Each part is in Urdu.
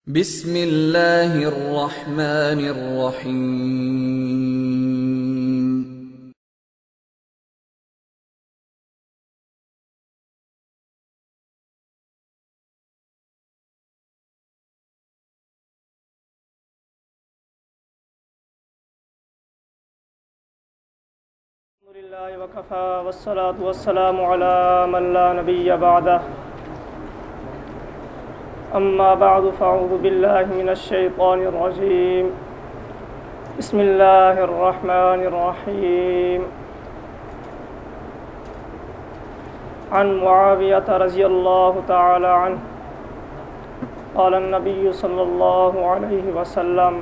بسم اللہ الرحمن الرحیم۔ الحمدللہ وکفی والصلاة والسلام علی من لا نبی بعدہ، اما بعد فاعوذ باللہ من الشیطان الرجیم، بسم اللہ الرحمن الرحیم۔ عن معاویہ رضی اللہ تعالی عنہ قال النبی صلی اللہ علیہ وسلم: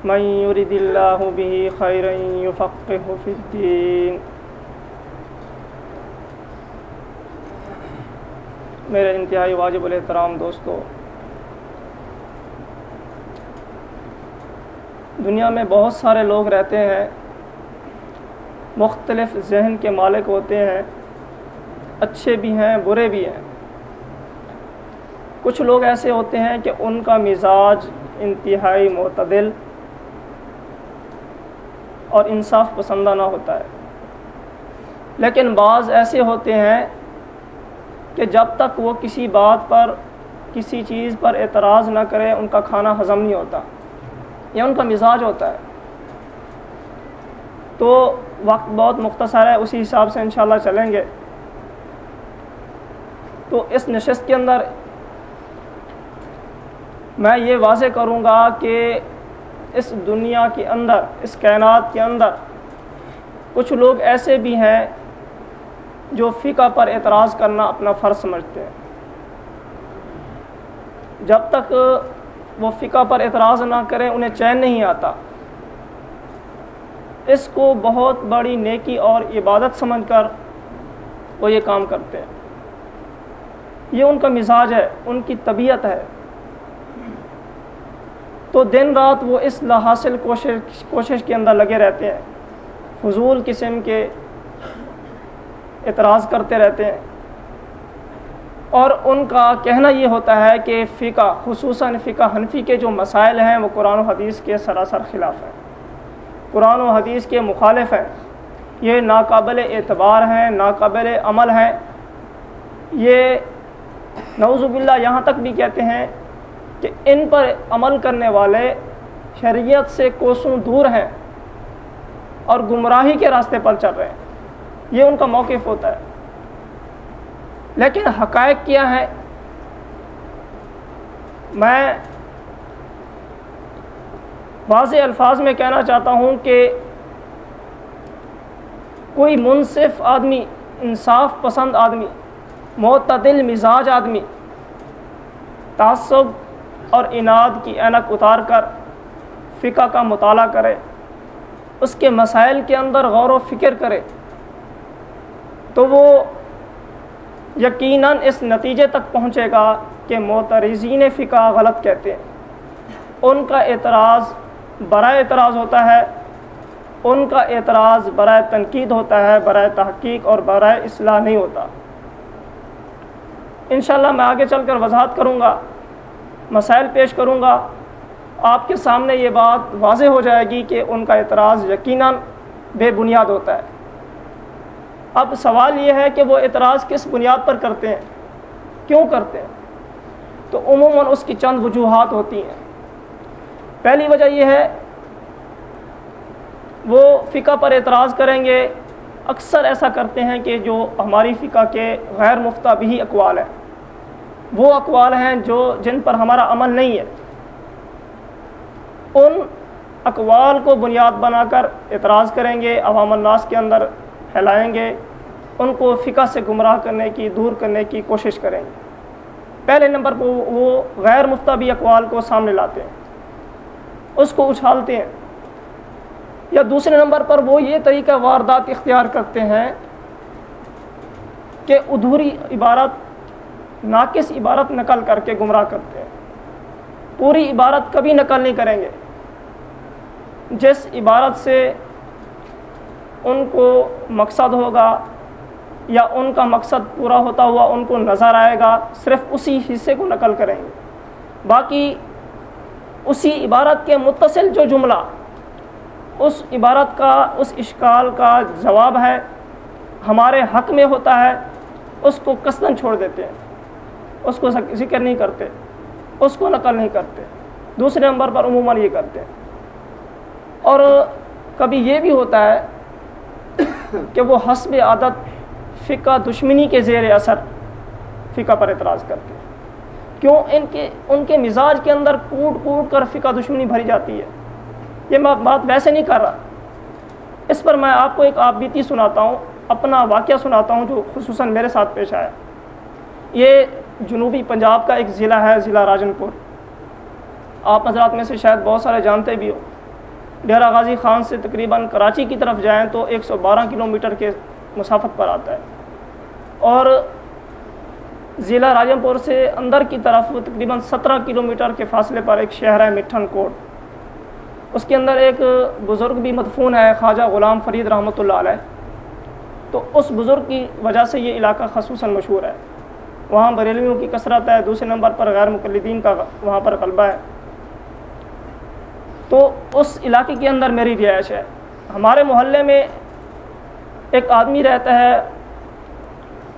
من یرد اللہ بہ خیرا یفقہہ فی الدین۔ میرے انتہائی واجب الاحترام دوستو، دنیا میں بہت سارے لوگ رہتے ہیں، مختلف ذہن کے مالک ہوتے ہیں، اچھے بھی ہیں برے بھی ہیں۔ کچھ لوگ ایسے ہوتے ہیں کہ ان کا مزاج انتہائی معتدل اور انصاف پسندانہ ہوتا ہے، لیکن بعض ایسے ہوتے ہیں کہ جب تک وہ کسی بات پر کسی چیز پر اعتراض نہ کرے ان کا کھانا ہضم نہیں ہوتا، یہ ان کا مزاج ہوتا ہے۔ تو وقت بہت مختصر ہے، اسی حساب سے انشاءاللہ چلیں گے۔ تو اس نشست کے اندر میں یہ واضح کروں گا کہ اس دنیا کے اندر، اس کائنات کے اندر کچھ لوگ ایسے بھی ہیں جو فقہ پر اعتراض کرنا اپنا فرض سمجھتے ہیں۔ جب تک وہ فقہ پر اعتراض نہ کریں انہیں چین نہیں آتا، اس کو بہت بڑی نیکی اور عبادت سمجھ کر وہ یہ کام کرتے ہیں۔ یہ ان کا مزاج ہے، ان کی طبیعت ہے۔ تو دن رات وہ اس حاصل کوشش کے اندر لگے رہتے ہیں، فضول قسم کے اعتراض کرتے رہتے ہیں، اور ان کا کہنا یہ ہوتا ہے کہ فقہ، خصوصاً فقہ حنفی کے جو مسائل ہیں وہ قرآن و حدیث کے سراسر خلاف ہیں، قرآن و حدیث کے مخالف ہیں، یہ ناقابل اعتبار ہیں، ناقابل عمل ہیں۔ یہ نعوذ باللہ یہاں تک بھی کہتے ہیں کہ ان پر عمل کرنے والے شریعت سے کوسوں دور ہیں اور گمراہی کے راستے پر چل رہے ہیں، یہ ان کا موقف ہوتا ہے۔ لیکن حقائق کیا ہے؟ میں واضح الفاظ میں کہنا چاہتا ہوں کہ کوئی منصف آدمی، انصاف پسند آدمی، معتدل مزاج آدمی تعصب اور عناد کی اینک اتار کر فقہ کا مطالعہ کرے، اس کے مسائل کے اندر غور و فکر کرے، تو وہ یقیناً اس نتیجے تک پہنچے گا کہ معترضین فقہ غلط کہتے ہیں۔ ان کا اعتراض برائے اعتراض ہوتا ہے، ان کا اعتراض برائے تنقید ہوتا ہے، برائے تحقیق اور برائے اصلاح نہیں ہوتا۔ انشاءاللہ میں آگے چل کر وضاحت کروں گا، مسائل پیش کروں گا، آپ کے سامنے یہ بات واضح ہو جائے گی کہ ان کا اعتراض یقیناً بے بنیاد ہوتا ہے۔ اب سوال یہ ہے کہ وہ اعتراض کس بنیاد پر کرتے ہیں، کیوں کرتے ہیں؟ تو عموماً اس کی چند وجوہات ہوتی ہیں۔ پہلی وجہ یہ ہے، وہ فقہ پر اعتراض کریں گے، اکثر ایسا کرتے ہیں کہ جو ہماری فقہ کے غیر مفتہ بھی اقوال ہیں، وہ اقوال ہیں جن پر ہمارا عمل نہیں ہے، ان اقوال کو بنیاد بنا کر اعتراض کریں گے، عوام الناس کے اندر پھیلائیں گے، ان کو فقہ سے گمراہ کرنے کی، دور کرنے کی کوشش کریں گے۔ پہلے نمبر پر وہ غیر مفتبی اقوال کو سامنے لاتے ہیں، اس کو اچھالتے ہیں، یا دوسرے نمبر پر وہ یہ طریقہ واردات اختیار کرتے ہیں کہ ادھوری عبارت، ناقص عبارت نقل کر کے گمراہ کرتے ہیں، پوری عبارت کبھی نقل نہیں کریں گے۔ جس عبارت سے ان کو مقصد ہوگا، یا ان کا مقصد پورا ہوتا ہوا ان کو نظر آئے گا، صرف اسی حصے کو نقل کریں گے، باقی اسی عبارت کے متصل جو جملہ اس عبارت کا اس اشکال کا جواب ہے ہمارے حق میں ہوتا ہے، اس کو قصداً چھوڑ دیتے ہیں، اس کو ذکر نہیں کرتے، اس کو نقل نہیں کرتے، دوسرے نمبر پر عموماً یہ کرتے ہیں۔ اور کبھی یہ بھی ہوتا ہے کہ وہ حسب عادت فقہ دشمنی کے زیر اثر فقہ پر اعتراض کرتے ہیں، کیوں ان کے مزاج کے اندر کوٹ کوٹ کر فقہ دشمنی بھری جاتی ہے۔ یہ میں بات ویسے نہیں کر رہا، اس پر میں آپ کو ایک آپ بیتی سناتا ہوں، اپنا واقعہ سناتا ہوں جو خصوصاً میرے ساتھ پیش آیا۔ یہ جنوبی پنجاب کا ایک ضلع ہے، ضلع راجن پور، آپ حضرات میں سے شاید بہت سارے جانتے بھی ہو۔ ڈیرہ غازی خان سے تقریباً کراچی کی طرف جائیں تو 112 کلومیٹر کے مسافت پر آتا ہے، اور ضلع راجن پور سے اندر کی طرف تقریباً 17 کلومیٹر کے فاصلے پر ایک شہر ہے مٹھن کوٹ، اس کے اندر ایک بزرگ بھی مدفون ہے، خواجہ غلام فرید رحمۃ اللہ علیہ۔ تو اس بزرگ کی وجہ سے یہ علاقہ خصوصاً مشہور ہے، وہاں بریلویوں کی کثرت ہے، دوسرے نمبر پر غیر مقلدین کا وہاں پر غلبہ ہے۔ تو اس علاقے کے اندر میری رہائش ہے۔ ہمارے محلے میں ایک آدمی رہتا ہے،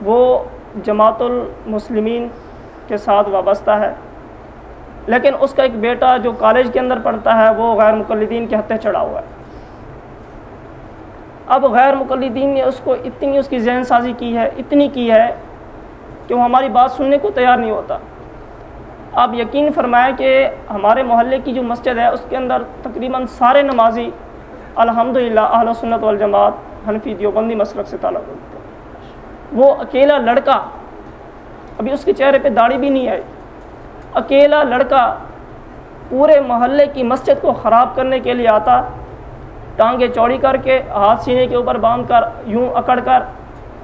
وہ جماعت المسلمین کے ساتھ وابستہ ہے، لیکن اس کا ایک بیٹا جو کالج کے اندر پڑھتا ہے وہ غیر مقلدین کے ہتھے چڑھا ہوا ہے۔ اب غیر مقلدین نے اس کو اتنی اس کی ذہن سازی کی ہے، اتنی کی ہے کہ وہ ہماری بات سننے کو تیار نہیں ہوتا۔ آپ یقین فرمائیں کہ ہمارے محلے کی جو مسجد ہے اس کے اندر تقریباً سارے نمازی الحمدللہ اہل سنت والجماعت حنفی دیوبندی مسلک سے تعلق رکھتے ہیں۔ وہ اکیلا لڑکا، ابھی اس کے چہرے پہ داڑھی بھی نہیں آئی، اکیلا لڑکا پورے محلے کی مسجد کو خراب کرنے کے لیے آتا، ٹانگیں چوڑی کر کے، ہاتھ سینے کے اوپر باندھ کر، یوں اکڑ کر،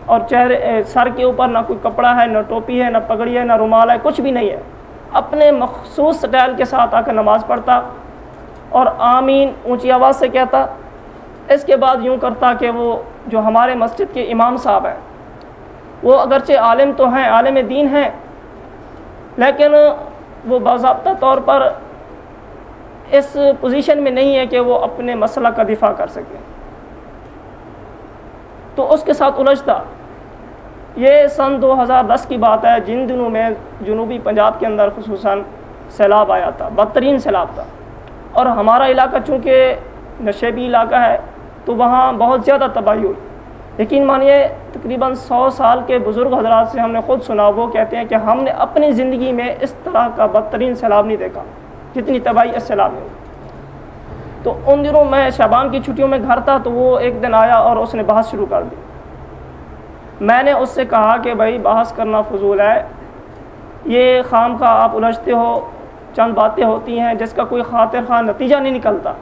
اور چہرے سر کے اوپر نہ کوئی کپڑا ہے، نہ ٹوپی ہے، نہ پگڑی ہے، نہ رومال ہے، کچھ بھی نہیں ہے، اپنے مخصوص سٹائل کے ساتھ آ کر نماز پڑھتا اور آمین اونچی آواز سے کہتا۔ اس کے بعد یوں کرتا کہ وہ جو ہمارے مسجد کے امام صاحب ہیں، وہ اگرچہ عالم تو ہیں، عالم دین ہیں، لیکن وہ باضابطہ طور پر اس پوزیشن میں نہیں ہے کہ وہ اپنے مسئلہ کا دفاع کر سکیں، تو اس کے ساتھ الجھتا۔ یہ سن 2010 کی بات ہے، جن دنوں میں جنوبی پنجاب کے اندر خصوصاً سیلاب آیا تھا، بدترین سیلاب تھا، اور ہمارا علاقہ چونکہ نشیبی علاقہ ہے تو وہاں بہت زیادہ تباہی ہوئی۔ یقین مانیے تقریباً 100 سال کے بزرگ حضرات سے ہم نے خود سنا، وہ کہتے ہیں کہ ہم نے اپنی زندگی میں اس طرح کا بدترین سیلاب نہیں دیکھا جتنی تباہی اس سیلاب میں ہوئی۔ تو ان دنوں میں شعبان کی چھٹیوں میں گھر تھا، تو وہ ایک دن آیا اور اس نے بحث شروع کر دی۔ میں نے اس سے کہا کہ بھائی بحث کرنا فضول ہے، یہ خام کا آپ الجھتے ہو، چند باتیں ہوتی ہیں جس کا کوئی خاطر خواہ نتیجہ نہیں نکلتا۔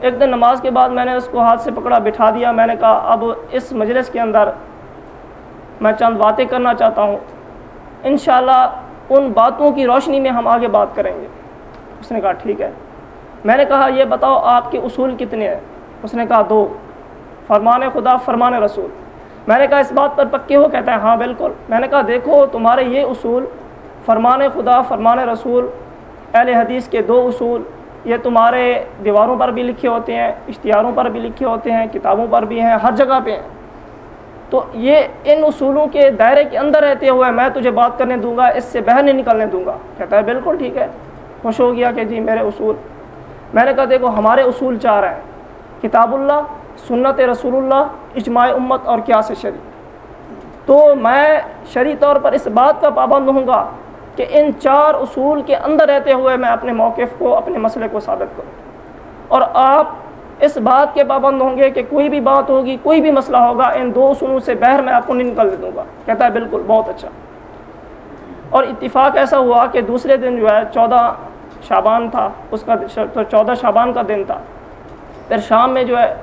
ایک دن نماز کے بعد میں نے اس کو ہاتھ سے پکڑا، بٹھا دیا، میں نے کہا اب اس مجلس کے اندر میں چند باتیں کرنا چاہتا ہوں، انشاءاللہ ان باتوں کی روشنی میں ہم آگے بات کریں گے۔ اس نے کہا ٹھیک ہے۔ میں نے کہا یہ بتاؤ آپ کے اصول کتنے ہیں؟ اس نے کہا 2، فرمان خدا، فرمان رسول۔ میں نے کہا اس بات پر پکے ہو؟ کہتا ہے ہاں بالکل۔ میں نے کہا دیکھو تمہارے یہ اصول، فرمان خدا، فرمان رسول، اہل حدیث کے 2 اصول، یہ تمہارے دیواروں پر بھی لکھے ہوتے ہیں، اشتہاروں پر بھی لکھے ہوتے ہیں، کتابوں پر بھی ہیں، ہر جگہ پہ ہیں، تو یہ ان اصولوں کے دائرے کے اندر رہتے ہوئے میں تجھے بات کرنے دوں گا، اس سے باہر نہیں نکلنے دوں گا۔ کہتا ہے بالکل ٹھیک ہے، خوش ہو گیا کہ جی میرے اصول۔ میں نے کہا دیکھو ہمارے اصول 4 ہیں، کتاب اللہ، سنت رسول اللہ، اجماع امت اور قیاس شرعی۔ تو میں شرعی طور پر اس بات کا پابند ہوں گا کہ ان 4 اصول کے اندر رہتے ہوئے میں اپنے موقف کو، اپنے مسئلے کو ثابت کروں، اور آپ اس بات کے پابند ہوں گے کہ کوئی بھی بات ہوگی، کوئی بھی مسئلہ ہوگا، ان 2 اصولوں سے باہر میں آپ کو نہیں نکل دوں گا۔ کہتا ہے بالکل، بہت اچھا۔ اور اتفاق ایسا ہوا کہ دوسرے دن جو ہے 14 شعبان تھا، اس کا 14 شعبان کا دن تھا، پھر شام میں جو ہے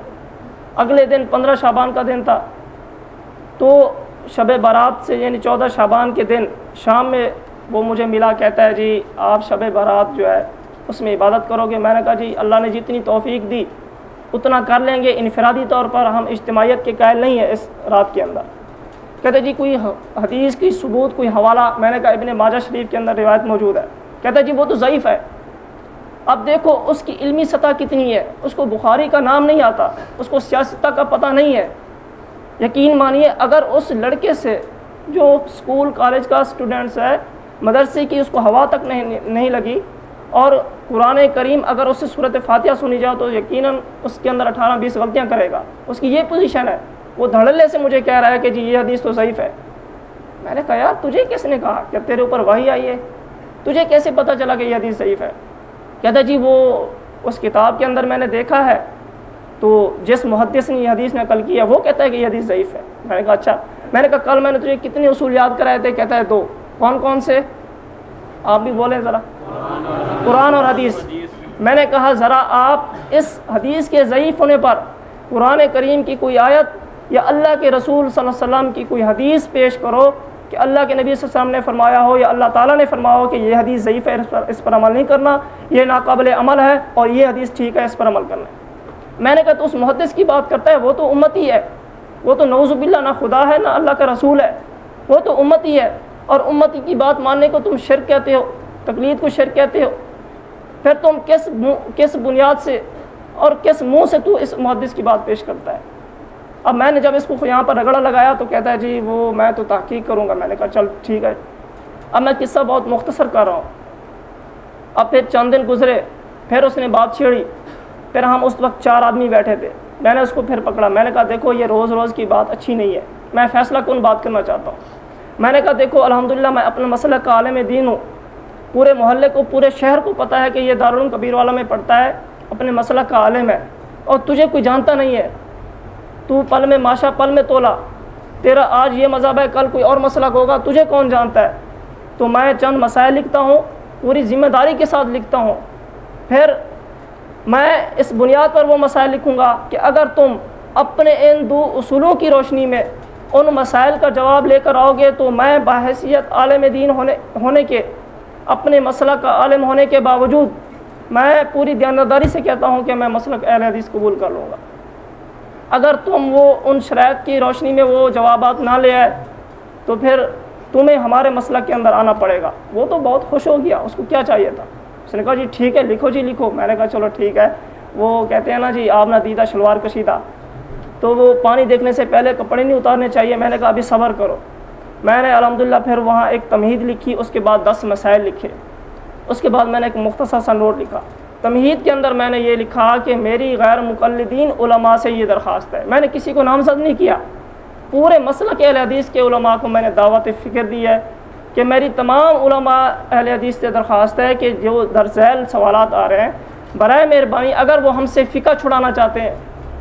اگلے دن 15 شعبان کا دن تھا، تو شب برات سے یعنی 14 شعبان کے دن شام میں وہ مجھے ملا، کہتا ہے جی آپ شب برات جو ہے اس میں عبادت کرو گے؟ میں نے کہا جی اللہ نے جتنی توفیق دی اتنا کر لیں گے، انفرادی طور پر ہم اجتماعیت کے قائل نہیں ہیں اس رات کے اندر۔ کہتے جی کوئی حدیث کی ثبوت، کوئی حوالہ، میں نے کہا ابن ماجہ شریف کے اندر روایت موجود ہے۔ کہتا جی وہ تو ضعیف ہے۔ اب دیکھو اس کی علمی سطح کتنی ہے، اس کو بخاری کا نام نہیں آتا، اس کو سیاستہ کا پتہ نہیں ہے۔ یقین مانیے اگر اس لڑکے سے جو اسکول کالج کا اسٹوڈنٹس ہے، مدرسے کی اس کو ہوا تک نہیں لگی، اور قرآن کریم اگر اس سے سورۃ فاتحہ سنی جاؤ تو یقیناً اس کے اندر 18-20 غلطیاں کرے گا۔ اس کی یہ پوزیشن ہے، وہ دھڑلے سے مجھے کہہ رہا ہے کہ جی یہ حدیث تو ضعیف ہے۔ میں نے کہا یار تجھے کس نے کہا کہ تیرے اوپر وحی آئی ہے؟ تجھے کیسے پتہ چلا کہ یہ حدیث ضعیف ہے؟ کہتا جی وہ اس کتاب کے اندر میں نے دیکھا ہے، تو جس محدث نے یہ حدیث نقل کی ہے وہ کہتا ہے کہ یہ حدیث ضعیف ہے۔ میں نے کہا اچھا۔ میں نے کہا کل میں نے تجھے کتنے اصول یاد کرائے تھے؟ کہتا ہے 2۔ کون کون سے؟ آپ بھی بولیں ذرا۔ قرآن اور حدیث۔ میں نے کہا ذرا آپ اس حدیث کے ضعیف ہونے پر قرآن کریم کی کوئی آیت یا اللہ کے رسول صلی اللہ علیہ وسلم کی کوئی حدیث پیش کرو کہ اللہ کے نبی صلی اللہ علیہ وسلم نے فرمایا ہو یا اللہ تعالیٰ نے فرمایا ہو کہ یہ حدیث ضعیف ہے، اس پر عمل نہیں کرنا، یہ ناقابل عمل ہے، اور یہ حدیث ٹھیک ہے، اس پر عمل کرنا ہے۔ میں نے کہا تو اس محدث کی بات کرتا ہے، وہ تو امتی ہے، وہ تو نعوذ باللہ نہ خدا ہے نہ اللہ کا رسول ہے، وہ تو امتی ہے، اور امتی کی بات ماننے کو تم شرک کہتے ہو، تقلید کو شرک کہتے ہو۔ پھر تم کس بنیاد سے اور کس منہ سے تو اس محدث کی بات پیش کرتا ہے؟ اب میں نے جب اس کو یہاں پر رگڑا لگایا تو کہتا ہے جی وہ میں تو تحقیق کروں گا۔ میں نے کہا چل ٹھیک ہے۔ اب میں قصہ بہت مختصر کر رہا ہوں۔ اب پھر چند دن گزرے، پھر اس نے بات چھیڑی، پھر ہم اس وقت 4 آدمی بیٹھے تھے، میں نے اس کو پھر پکڑا۔ میں نے کہا دیکھو یہ روز روز کی بات اچھی نہیں ہے، میں فیصلہ کن بات کرنا چاہتا ہوں۔ میں نے کہا دیکھو الحمدللہ میں اپنے مسئلہ کا عالم دین ہوں، پورے محلے کو، پورے شہر کو پتہ ہے کہ یہ دارالعلوم کبیر والا میں پڑھتا ہے، اپنے مسئلہ کا عالم ہے، اور تجھے کوئی جانتا نہیں ہے۔ تو پل میں ماشا پل میں تولا، تیرا آج یہ مذہب ہے کل کوئی اور مسلک ہوگا، تجھے کون جانتا ہے؟ تو میں چند مسائل لکھتا ہوں، پوری ذمہ داری کے ساتھ لکھتا ہوں، پھر میں اس بنیاد پر وہ مسائل لکھوں گا کہ اگر تم اپنے ان 2 اصولوں کی روشنی میں ان مسائل کا جواب لے کر آؤ گے تو میں بحیثیت عالم دین ہونے کے، اپنے مسلک کا عالم ہونے کے باوجود میں پوری دیانتداری سے کہتا ہوں کہ میں مسلک اہل حدیث قبول کر لوں گا۔ اگر تم وہ ان شرائط کی روشنی میں وہ جوابات نہ لے آئے تو پھر تمہیں ہمارے مسلک کے اندر آنا پڑے گا۔ وہ تو بہت خوش ہو گیا، اس کو کیا چاہیے تھا، اس نے کہا جی ٹھیک ہے لکھو جی لکھو۔ میں نے کہا چلو ٹھیک ہے۔ وہ کہتے ہیں نا جی آپ نہ دیدہ شلوار کشیدہ، تو وہ پانی دیکھنے سے پہلے کپڑے نہیں اتارنے چاہیے۔ میں نے کہا ابھی صبر کرو۔ میں نے الحمدللہ پھر وہاں ایک تمہید لکھی، اس کے بعد 10 مسائل لکھے، اس کے بعد میں نے ایک مختصر سا نوٹ لکھا۔ تمہید کے اندر میں نے یہ لکھا کہ میری غیر مقلدین علماء سے یہ درخواست ہے۔ میں نے کسی کو نامزد نہیں کیا، پورے مسلک اہل حدیث کے علماء کو میں نے دعوت فکر دی ہے کہ میری تمام علماء اہل حدیث سے درخواست ہے کہ جو در ذیل سوالات آ رہے ہیں برائے مہربانی اگر وہ ہم سے فقہ چھڑانا چاہتے ہیں،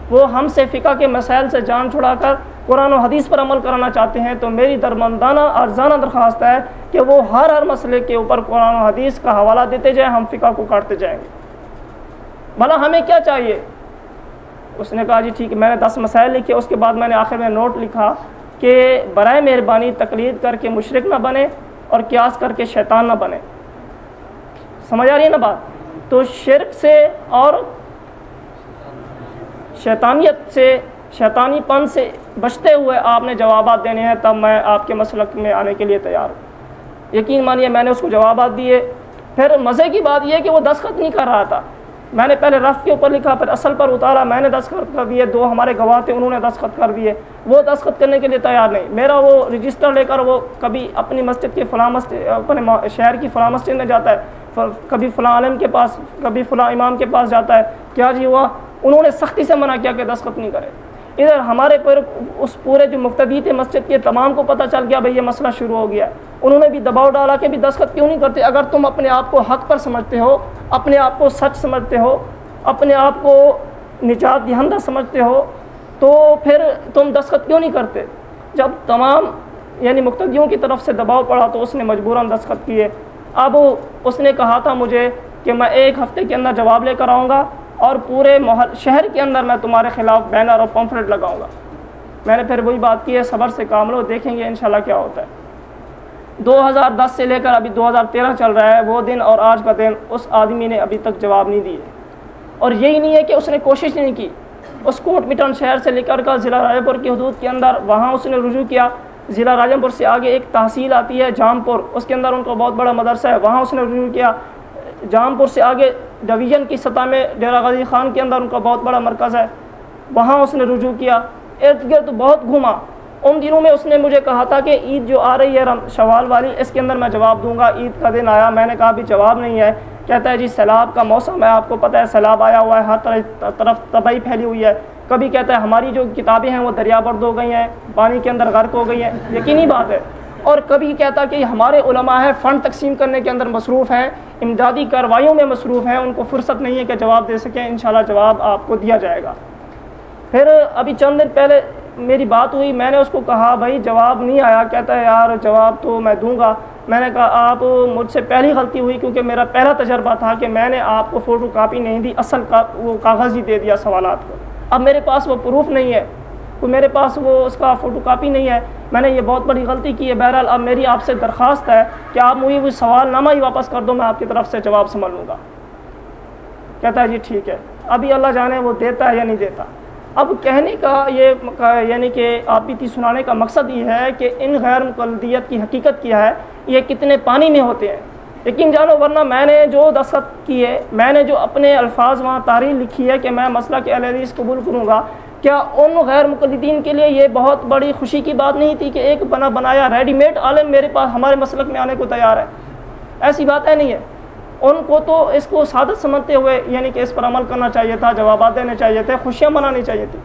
وہ ہم سے فقہ کے مسائل سے جان چھڑا کر قرآن و حدیث پر عمل کرانا چاہتے ہیں تو میری درمندانہ ارزانہ درخواست ہے کہ وہ ہر مسئلے کے اوپر قرآن و حدیث کا حوالہ دیتے جائیں، ہم فقہ کو کاٹتے جائیں گے۔ بھلا ہمیں کیا چاہیے؟ اس نے کہا جی ٹھیک ہے۔ میں نے 10 مسائل لکھے، اس کے بعد میں نے آخر میں نوٹ لکھا کہ برائے مہربانی تقلید کر کے مشرک نہ بنے اور قیاس کر کے شیطان نہ بنے۔ سمجھ آ رہی ہے نا بات؟ تو شرک سے اور شیطانیت سے، شیطانی پن سے بچتے ہوئے آپ نے جوابات دینے ہیں، تب میں آپ کے مسلک میں آنے کے لیے تیار ہوں۔ یقین مانیے میں نے اس کو جوابات دیے۔ پھر مزے کی بات یہ کہ وہ دستخط نہیں کر رہا تھا۔ میں نے پہلے رف کے اوپر لکھا، پھر اصل پر اتارا، میں نے دستخط کر دیے، 2 ہمارے گواہ تھے انہوں نے دستخط کر دیے، وہ دستخط کرنے کے لیے تیار نہیں۔ میرا وہ رجسٹر لے کر وہ کبھی اپنی مسجد کے فلاں مسجد، اپنے شہر کی فلاں مسجد میں جاتا ہے، کبھی فلاں عالم کے پاس، کبھی فلاں امام کے پاس جاتا ہے۔ کیا جی ہوا؟ انہوں نے سختی سے منع کیا کہ دستخط نہیں کرے۔ ادھر ہمارے پر اس پورے جو مقتدی تھے مسجد کے تمام کو پتہ چل گیا بھئی یہ مسئلہ شروع ہو گیا ہے۔ انہوں نے بھی دباؤ ڈالا کہ بھی دستخط کیوں نہیں کرتے؟ اگر تم اپنے آپ کو حق پر سمجھتے ہو، اپنے آپ کو سچ سمجھتے ہو، اپنے آپ کو نجات دہندہ سمجھتے ہو تو پھر تم دستخط کیوں نہیں کرتے؟ جب تمام یعنی مقتدیوں کی طرف سے دباؤ پڑا تو اس نے مجبوراً دستخط کیے۔ اب اس نے کہا تھا مجھے کہ میں 1 ہفتے کے اندر جواب لے کر آؤں گا اور پورے شہر کے اندر میں تمہارے خلاف بینر اور پمفلٹ لگاؤں گا۔ میں نے پھر وہی بات کی ہے، صبر سے کام لو، دیکھیں گے انشاءاللہ کیا ہوتا ہے۔ 2010 سے لے کر ابھی 2013 چل رہا ہے، وہ دن اور آج کا دن اس آدمی نے ابھی تک جواب نہیں دیے، اور یہی نہیں ہے کہ اس نے کوشش نہیں کی، اس کوٹ مٹن شہر سے لے کر ضلع راجہ پور کی حدود کے اندر وہاں اس نے رجوع کیا. ضلع راجہ پور سے آگے ایک تحصیل آتی ہے جام پور، اس کے اندر ان کا بہت بڑا مدرسہ ہے، وہاں اس نے رجوع کیا. جام پور سے آگے ڈویژن کی سطح میں ڈیرہ غازی خان کے اندر ان کا بہت بڑا مرکز ہے، وہاں اس نے رجوع کیا. ارد گرد بہت گھوما. ان دنوں میں اس نے مجھے کہا تھا کہ عید جو آ رہی ہے شوال والی، اس کے اندر میں جواب دوں گا. عید کا دن آیا، میں نے کہا بھی جواب نہیں ہے. کہتا ہے جی سیلاب کا موسم ہے، آپ کو پتہ ہے سیلاب آیا ہوا ہے، ہر طرف تباہی پھیلی ہوئی ہے. کبھی کہتا ہے ہماری جو کتابیں ہیں وہ دریا برد ہو گئی ہیں، پانی کے اندر غرق ہو گئی ہیں، یقینی بات ہے. اور کبھی کہتا کہ ہمارے علماء ہیں فنڈ تقسیم کرنے کے اندر مصروف ہیں، امدادی کارروائیوں میں مصروف ہیں، ان کو فرصت نہیں ہے کہ جواب دے سکیں. انشاءاللہ جواب آپ کو دیا جائے گا. پھر ابھی چند دن پہلے میری بات ہوئی، میں نے اس کو کہا بھائی جواب نہیں آیا. کہتا ہے یار جواب تو میں دوں گا. میں نے کہا آپ مجھ سے پہلی غلطی ہوئی، کیونکہ میرا پہلا تجربہ تھا کہ میں نے آپ کو فوٹو کاپی نہیں دی، اصل وہ کاغذ ہی دے دیا سوالات کو. اب میرے پاس وہ پروف نہیں ہے، تو میرے پاس وہ اس کا فوٹو کاپی نہیں ہے. میں نے یہ بہت بڑی غلطی کی ہے. بہرحال اب میری آپ سے درخواست ہے کہ آپ مجھے وہ سوال نامہ ہی واپس کر دو، میں آپ کی طرف سے جواب سمجھ لوں گا. کہتا ہے جی ٹھیک ہے. ابھی اللہ جانے وہ دیتا ہے یا نہیں دیتا. اب کہنے کا یہ یعنی کہ آپ بیتی سنانے کا مقصد یہ ہے کہ ان غیر مقلدیت کی حقیقت کیا ہے، یہ کتنے پانی میں ہوتے ہیں یقین جانو. ورنہ میں نے جو دستخط کیے، میں نے جو اپنے الفاظ وہاں تحریر لکھی ہے کہ میں مسئلہ کے اہل حدیث قبول کروں گا، کیا ان غیر مقلدین کے لیے یہ بہت بڑی خوشی کی بات نہیں تھی کہ ایک بنا بنایا ریڈی میڈ عالم میرے پاس ہمارے مسلک میں آنے کو تیار ہے؟ ایسی بات ہے نہیں ہے. ان کو تو اس کو سعادت سمجھتے ہوئے یعنی کہ اس پر عمل کرنا چاہیے تھا، جوابات دینے چاہیے تھے، خوشیاں منانی چاہیے تھی.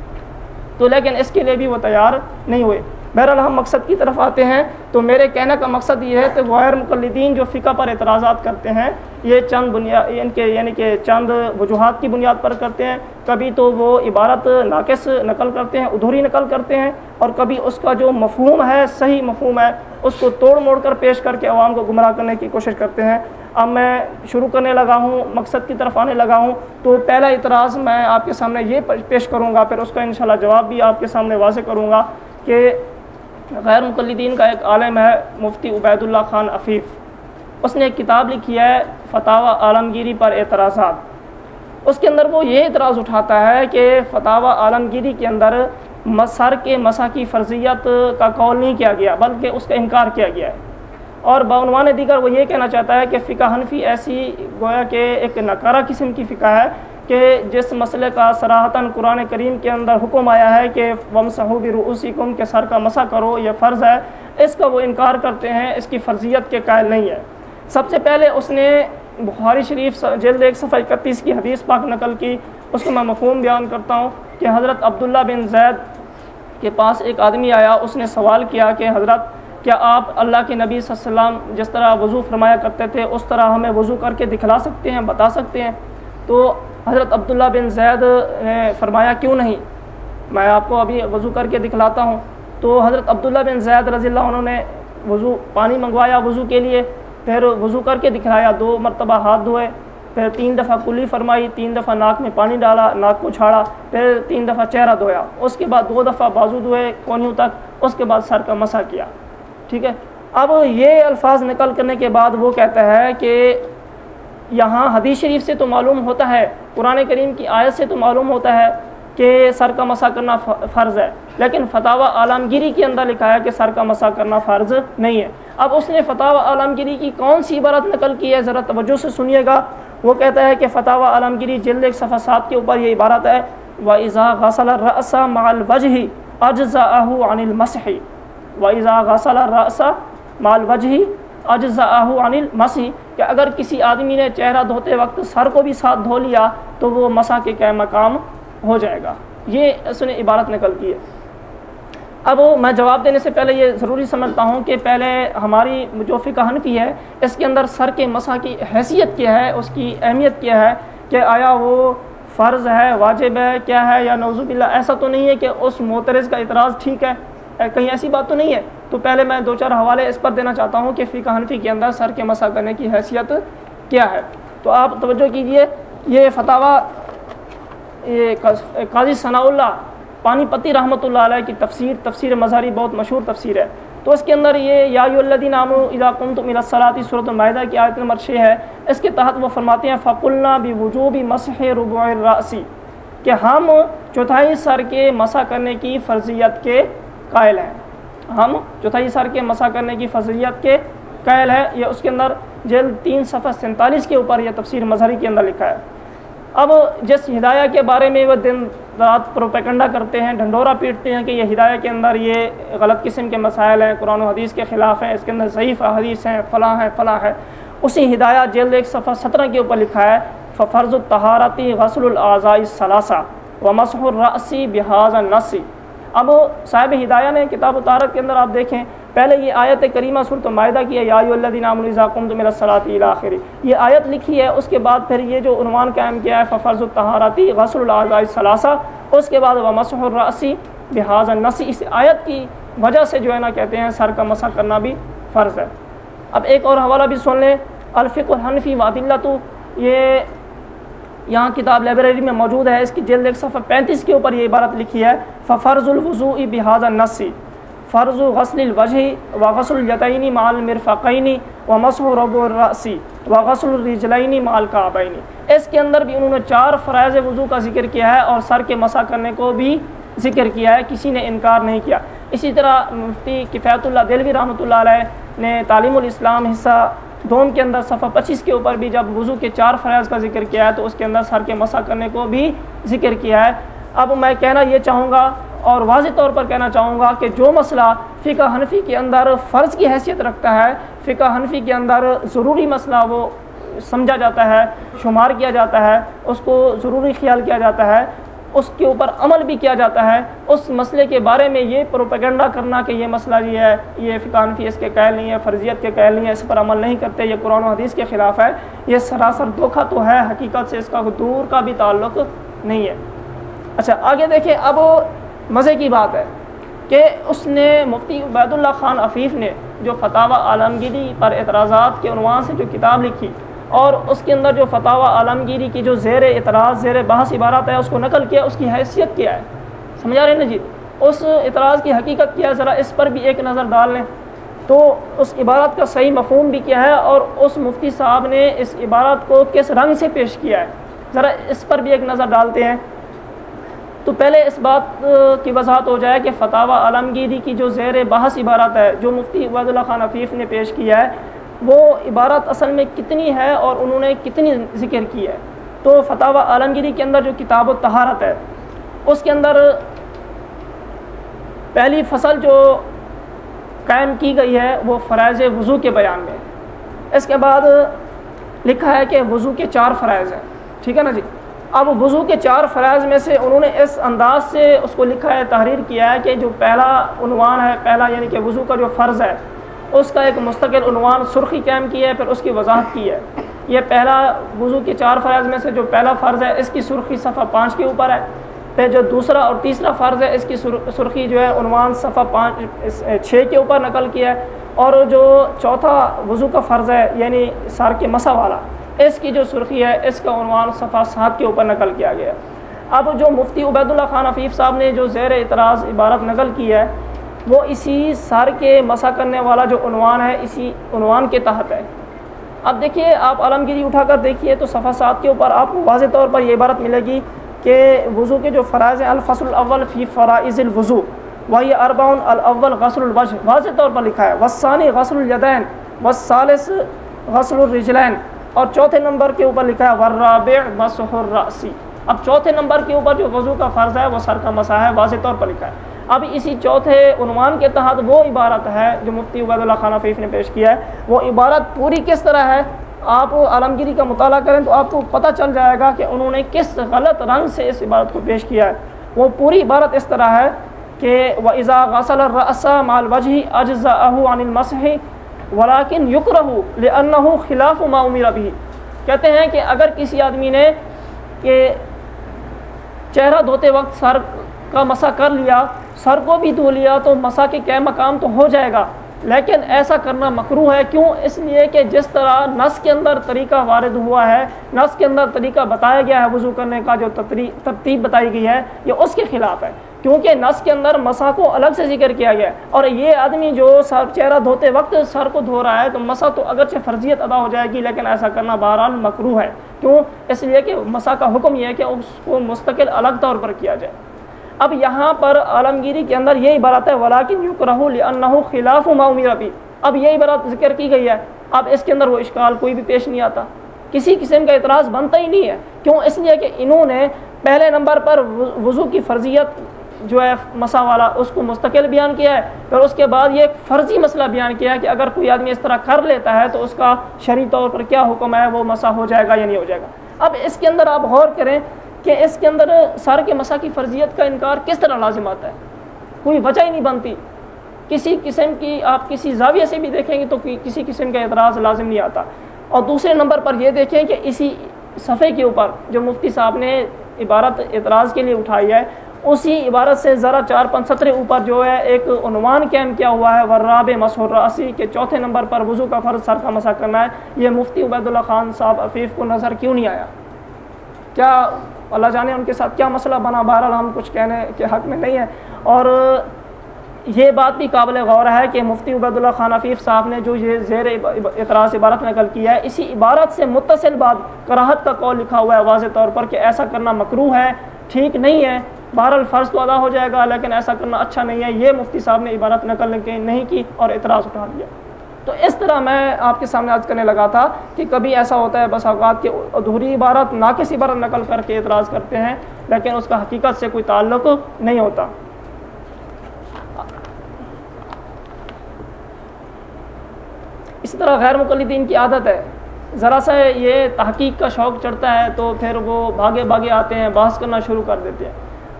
تو لیکن اس کے لیے بھی وہ تیار نہیں ہوئے. بہرحال ہم مقصد کی طرف آتے ہیں. تو میرے کہنے کا مقصد یہ ہے کہ غیر مقلدین جو فقہ پر اعتراضات کرتے ہیں، یہ چند ان کے یعنی کہ چند وجوہات کی بنیاد پر کرتے ہیں. کبھی تو وہ عبارت ناقص نقل کرتے ہیں، ادھوری نقل کرتے ہیں، اور کبھی اس کا جو مفہوم ہے، صحیح مفہوم ہے، اس کو توڑ موڑ کر پیش کر کے عوام کو گمراہ کرنے کی کوشش کرتے ہیں. اب میں شروع کرنے لگا ہوں، مقصد کی طرف آنے لگا ہوں. تو پہلا اعتراض میں آپ کے سامنے یہ پیش کروں گا، پھر اس کا انشاءاللہ جواب بھی آپ کے سامنے واضح کروں گا کہ غیر مقلدین کا ایک عالم ہے مفتی عبید اللہ خان عفیف. اس نے ایک کتاب لکھی ہے فتاوی عالمگیری پر اعتراضات. اس کے اندر وہ یہ اعتراض اٹھاتا ہے کہ فتاوی عالمگیری کے اندر سر کے مسح کی فرضیت کا قول نہیں کیا گیا، بلکہ اس کا انکار کیا گیا ہے. اور بعنوان دیگر وہ یہ کہنا چاہتا ہے کہ فقہ حنفی ایسی گویا کہ ایک نکارہ قسم کی فقہ ہے کہ جس مسئلے کا صراحتاً قرآن کریم کے اندر حکم آیا ہے کہ وَامْسَحُوا بِرُؤُوسِكُمْ کہ سر کا مسح کرو، یہ فرض ہے، اس کا وہ انکار کرتے ہیں، اس کی فرضیت کے قائل نہیں ہے. سب سے پہلے اس نے بخاری شریف جلد 1 صفحہ 31 کی حدیث پاک نقل کی. اس کو میں مفہوم بیان کرتا ہوں کہ حضرت عبداللہ بن زید کے پاس ایک آدمی آیا. اس نے سوال کیا کہ حضرت کیا آپ اللہ کے نبی صلی اللہ علیہ وسلم جس طرح وضو فرمایا کرتے تھے اس طرح ہمیں وضو کر کے دکھلا سکتے ہیں، بتا سکتے ہیں؟ تو حضرت عبداللہ بن زید نے فرمایا کیوں نہیں، میں آپ کو ابھی وضو کر کے دکھلاتا ہوں. تو حضرت عبداللہ بن زید رضی اللہ عنہ نے پانی منگوایا وضو کے لیے، پھر وضو کر کے دکھلایا. 2 مرتبہ ہاتھ دھوئے، پھر 3 دفعہ کلی فرمائی، 3 دفعہ ناک میں پانی ڈالا، ناک کو چھاڑا، پھر 3 دفعہ چہرہ دھویا، اس کے بعد 2 دفعہ بازو دھوئے کونیوں تک، اس کے بعد سر کا مسح کیا. ٹھیک ہے. اب یہ الفاظ نقل کرنے کے بعد وہ کہتا ہے کہ یہاں حدیث شریف سے تو معلوم ہوتا ہے، قرآن کریم کی آیت سے تو معلوم ہوتا ہے کہ سر کا مسح کرنا فرض ہے، لیکن فتاوی عالمگیری کے اندر لکھا ہے کہ سر کا مسح کرنا فرض نہیں ہے. اب اس نے فتاوی عالمگیری کی کون سی عبارت نقل کی ہے، ذرا توجہ سے سنیے گا. وہ کہتا ہے کہ فتاوی عالمگیری جلد 1 صفحہ 7 کے اوپر یہ عبارت ہے وَإِذَا غَسَلَ الرَّأْسَ مَعَ الْوَجْهِ أَجْزَأَهُ عَنِ الْمَسْحِ وَإِذَا غَسَلَ الرَّأْسَ مَعَ الْوَجْهِ أَجْزَأَهُ عَنِ الْمَسْحِ کہ اگر کسی آدمی نے چہرہ دھوتے وقت سر کو بھی ساتھ دھو لیا تو وہ مسح کے قائم مقام ہو جائے گا. یہ اس نے عبارت نقل کی ہے. اب میں جواب دینے سے پہلے یہ ضروری سمجھتا ہوں کہ پہلے ہماری جو فقہ حنفی ہے اس کے اندر سر کے مسح کی حیثیت کیا ہے، اس کی اہمیت کیا ہے، کہ آیا وہ فرض ہے، واجب ہے، کیا ہے، یا نعوذ باللہ ایسا تو نہیں ہے کہ اس معترض کا اعتراض ٹھیک ہے، کہیں ایسی بات تو نہیں ہے. تو پہلے میں 2-4 حوالے اس پر دینا چاہتا ہوں کہ فقہ حنفی کے اندر سر کے مسح کرنے کی حیثیت کیا ہے. تو آپ توجہ کیجئے، یہ فتاوی یہ قاضی ثناء اللہ پانی پتی رحمۃ اللہ علیہ کی تفسیر مظہری بہت مشہور تفسیر ہے. تو اس کے اندر یہ یا ایھا الذین آمنوا اذا قمتم الی الصلاۃ سورۃ المائدہ کی آیت نمبر 6 ہے. اس کے تحت وہ فرماتے ہیں فقلنا بوجوب مسح ربع الراس کہ ہم چوتھائی سر کے مسح کرنے کی فرضیت کے قائل ہیں، ہم چوتھائی سر کے مسح کرنے کی فرضیت کے قائل ہے۔ یہ اس کے اندر جلد 3 صفحہ 47 کے اوپر یہ تفسیر مظہری کے اندر لکھا ہے۔ اب جس ہدایہ کے بارے میں وہ دن رات پروپیگنڈا کرتے ہیں، ڈھنڈورا پیٹتے ہیں کہ یہ ہدایہ کے اندر یہ غلط قسم کے مسائل ہیں، قرآن و حدیث کے خلاف ہیں، اس کے اندر ضعیف حدیث ہیں، فلاں ہے، اسی ہدایہ جلد 1 صفحہ 17 کے اوپر لکھا ہے ففرض الطہارۃ غسل الاعضاء الثلاثہ ومسح الرأس بهذا النص۔ اب صاحب ہدایہ نے کتاب طہارت کے اندر آپ دیکھیں، پہلے یہ آیت کریمہ سورۃ المائدہ کی ہے، یا ایھا الذین آمنوا اذا قمتم الی الصلاۃ الی آخر، یہ آیت لکھی ہے۔ اس کے بعد پھر یہ جو عنوان قائم کیا ہے ففرض الطہارۃ غسل الاعضاء الثلاثہ، اس کے بعد ومسح الرأس بهذا النص، اس آیت کی وجہ سے جو ہے نا کہتے ہیں سر کا مسح کرنا بھی فرض ہے۔ اب ایک اور حوالہ بھی سن لیں، الفقہ الحنفی وادلۃ، یہ یہاں کتاب لائبریری میں موجود ہے، اس کی جلد 1 صفحہ 35 کے اوپر یہ عبارت لکھی ہے ففرض الوضوء بهذا النص فرض غسل الوجه وغسل اليدين مع المرفقين ومسح ربع الراس وغسل الرجلين مع الكعبين۔ اس کے اندر بھی انہوں نے 4 فرائض وضو کا ذکر کیا ہے اور سر کے مسح کرنے کو بھی ذکر کیا ہے، کسی نے انکار نہیں کیا۔ اسی طرح مفتی کفایت اللہ دہلوی رحمۃ اللہ علیہ نے تعلیم الاسلام حصہ دوم کے اندر صفحہ 25 کے اوپر بھی جب وضو کے 4 فرائض کا ذکر کیا ہے تو اس کے اندر سر کے مسح کرنے کو بھی ذکر کیا ہے۔ اب میں کہنا یہ چاہوں گا اور واضح طور پر کہنا چاہوں گا کہ جو مسئلہ فقہ حنفی کے اندر فرض کی حیثیت رکھتا ہے، فقہ حنفی کے اندر ضروری مسئلہ وہ سمجھا جاتا ہے، شمار کیا جاتا ہے، اس کو ضروری خیال کیا جاتا ہے، اس کے اوپر عمل بھی کیا جاتا ہے، اس مسئلے کے بارے میں یہ پروپیگنڈا کرنا کہ یہ مسئلہ یہ ہے، یہ فقہ حنفی اس کے قائل نہیں ہے، فرضیت کے قائل نہیں ہے، اس پر عمل نہیں کرتے، یہ قرآن و حدیث کے خلاف ہے، یہ سراسر دھوکہ تو ہے، حقیقت سے اس کا دور کا بھی تعلق نہیں ہے۔ اچھا آگے دیکھیں، اب مزے کی بات ہے کہ اس نے مفتی عبید اللہ خان عفیف نے جو فتاوی عالمگیری پر اعتراضات کے عنوان سے جو کتاب لکھی اور اس کے اندر جو فتاوی عالمگیری کی جو زیر اعتراض زیر بحث عبارات ہے اس کو نقل کیا، اس کی حیثیت کیا ہے، سمجھا رہے نا جی، اس اعتراض کی حقیقت کیا ہے، ذرا اس پر بھی ایک نظر ڈال لیں تو اس عبارت کا صحیح مفہوم بھی کیا ہے اور اس مفتی صاحب نے اس عبارت کو کس رنگ سے پیش کیا ہے، ذرا اس پر بھی ایک نظر ڈالتے ہیں۔ تو پہلے اس بات کی وضاحت ہو جائے کہ فتاوی عالمگیری کی جو زیر بحث عبارت ہے جو مفتی عبید اللہ خان عفیف نے پیش کیا ہے وہ عبارت اصل میں کتنی ہے اور انہوں نے کتنی ذکر کی ہے۔ تو فتاوی عالمگیری کے اندر جو کتاب الطہارت ہے اس کے اندر پہلی فصل جو قائم کی گئی ہے وہ فرائض وضو کے بیان میں، اس کے بعد لکھا ہے کہ وضو کے 4 فرائض ہیں، ٹھیک ہے نا جی۔ اب وضو کے 4 فرائض میں سے انہوں نے اس انداز سے اس کو لکھا ہے، تحریر کیا ہے کہ جو پہلا عنوان ہے، پہلا یعنی کہ وضو کا جو فرض ہے اس کا ایک مستقل عنوان سرخی قائم کی ہے، پھر اس کی وضاحت کی ہے۔ یہ پہلا وضو کے 4 فرائض میں سے جو پہلا فرض ہے اس کی سرخی صفحہ 5 کے اوپر ہے، پھر جو دوسرا اور تیسرا فرض ہے اس کی سرخی جو ہے عنوان صفحہ 6 کے اوپر نقل کیا ہے، اور جو چوتھا وضو کا فرض ہے یعنی سر کے مسح والا اس کی جو سرخی ہے اس کا عنوان صفحہ 7 کے اوپر نقل کیا گیا ہے۔ اب جو مفتی عبید اللہ خان عفیف صاحب نے جو زیر اعتراض عبارت نقل کی ہے وہ اسی سر کے مسح کرنے والا جو عنوان ہے اسی عنوان کے تحت ہے۔ اب دیکھیے آپ عالمگیری اٹھا کر دیکھیے تو صفحہ 7 کے اوپر آپ کو واضح طور پر یہ عبارت ملے گی کہ وضو کے جو فرائض ہیں، الفصل الاول فی فرائض الوضو وہی 4 الاول غسل الوجہ، واضح طور پر لکھا ہے، والثانی غسل الیدین والثالث غسل الرجلین، اور چوتھے نمبر کے اوپر لکھا ہے والرابع مسح الرأس۔ اب چوتھے نمبر کے اوپر جو وضو کا فرض ہے وہ سر کا مسح ہے، واضح طور پر لکھا ہے۔ اب اسی چوتھے عنوان کے تحت وہ عبارت ہے جو مفتی عبید اللہ خان عفیف نے پیش کیا ہے، وہ عبارت پوری کس طرح ہے آپ عالمگیری کا مطالعہ کریں تو آپ کو پتہ چل جائے گا کہ انہوں نے کس غلط رنگ سے اس عبارت کو پیش کیا ہے۔ وہ پوری عبارت اس طرح ہے کہ وَإِذَا غَسَلَ الرَّأْسَ مَعَ الْوَجْهِ أَجْزَأَهُ عَنِ الْمَسْحِ وَلَكِنْ يُكْرَهُ لِأَنَّهُ خِلَافُ مَا أُمِرَ بِهِ۔ کہتے ہیں کہ اگر کسی آدمی نے کہ چہرہ دھوتے وقت سر کا مسح کر لیا، سر کو بھی دھو لیا تو مسح کے کیا مقام تو ہو جائے گا، لیکن ایسا کرنا مکروہ ہے۔ کیوں؟ اس لیے کہ جس طرح نص کے اندر طریقہ وارد ہوا ہے، نص کے اندر طریقہ بتایا گیا ہے وضو کرنے کا، جو ترتیب بتائی گئی ہے یہ اس کے خلاف ہے، کیونکہ نص کے اندر مسح کو الگ سے ذکر کیا گیا ہے، اور یہ آدمی جو چہرہ دھوتے وقت سر کو دھو رہا ہے تو مسح تو اگرچہ فرضیت ادا ہو جائے گی لیکن ایسا کرنا بہرحال مکروہ ہے۔ کیوں؟ اس لیے کہ مسح کا حکم یہ ہے کہ اس کو مستقل الگ طور پر کیا جائے۔ اب یہاں پر عالمگیری کے اندر یہ عبارت ہے ولیکن یکرہ لأنہ خلاف ما امر بہ، اب یہ عبارت ذکر کی گئی ہے، اب اس کے اندر وہ اشکال کوئی بھی پیش نہیں آتا، کسی قسم کا اعتراض بنتا ہی نہیں ہے. کیوں؟ اس لیے کہ انہوں نے پہلے نمبر پر وضو کی فرضیت جو ہے مسا والا اس کو مستقل بیان کیا ہے، پھر اس کے بعد یہ ایک فرضی مسئلہ بیان کیا ہے کہ اگر کوئی آدمی اس طرح کر لیتا ہے تو اس کا شرعی طور پر کیا حکم ہے، وہ مسا ہو جائے گا یا نہیں ہو جائے گا. اب اس کے اندر آپ غور کریں کہ اس کے اندر سر کے مسا کی فرضیت کا انکار کس طرح لازم آتا ہے، کوئی وجہ ہی نہیں بنتی، کسی قسم کی آپ کسی زاویے سے بھی دیکھیں گے تو کسی قسم کا اعتراض لازم نہیں آتا. اور دوسرے نمبر پر یہ دیکھیں کہ اسی صفحے کے اوپر جو مفتی صاحب نے عبارت اعتراض کے لیے اٹھائی ہے، اسی عبارت سے ذرا 4-5 سطریں اوپر جو ہے ایک عنوان قائم کیا ہوا ہے والرابع مسح الراس کے چوتھے نمبر پر وضو کا فرض سر کا مسح کرنا ہے. یہ مفتی عبید اللہ خان صاحب عفیف کو نظر کیوں نہیں آیا؟ کیا اللہ جانے ان کے ساتھ کیا مسئلہ بنا؟ بہرحال ہم کچھ کہنے کے حق میں نہیں ہیں. اور یہ بات بھی قابل غور ہے کہ مفتی عبید اللہ خان عفیف صاحب نے جو یہ زیر اعتراض عبارت نقل کیا ہے، اسی عبارت سے متصل بات کراہت کا قول لکھا ہوا ہے واضح طور پر کہ ایسا کرنا مکروہ ہے، ٹھیک نہیں ہے، بہرحال فرض تو ادا ہو جائے گا لیکن ایسا کرنا اچھا نہیں ہے. یہ مفتی صاحب نے عبارت نقل نہیں کی اور اعتراض اٹھا دیا. تو اس طرح میں آپ کے سامنے عرض کرنے لگا تھا کہ کبھی ایسا ہوتا ہے بس اوقات کہ ادھوری عبارت ناقص عبارت نقل کر کے اعتراض کرتے ہیں لیکن اس کا حقیقت سے کوئی تعلق نہیں ہوتا. اسی طرح غیر مقلدین کی عادت ہے، ذرا سا یہ تحقیق کا شوق چڑھتا ہے تو پھر وہ بھاگے بھاگے آتے ہیں، بحث کرنا شروع کر دیتے ہیں.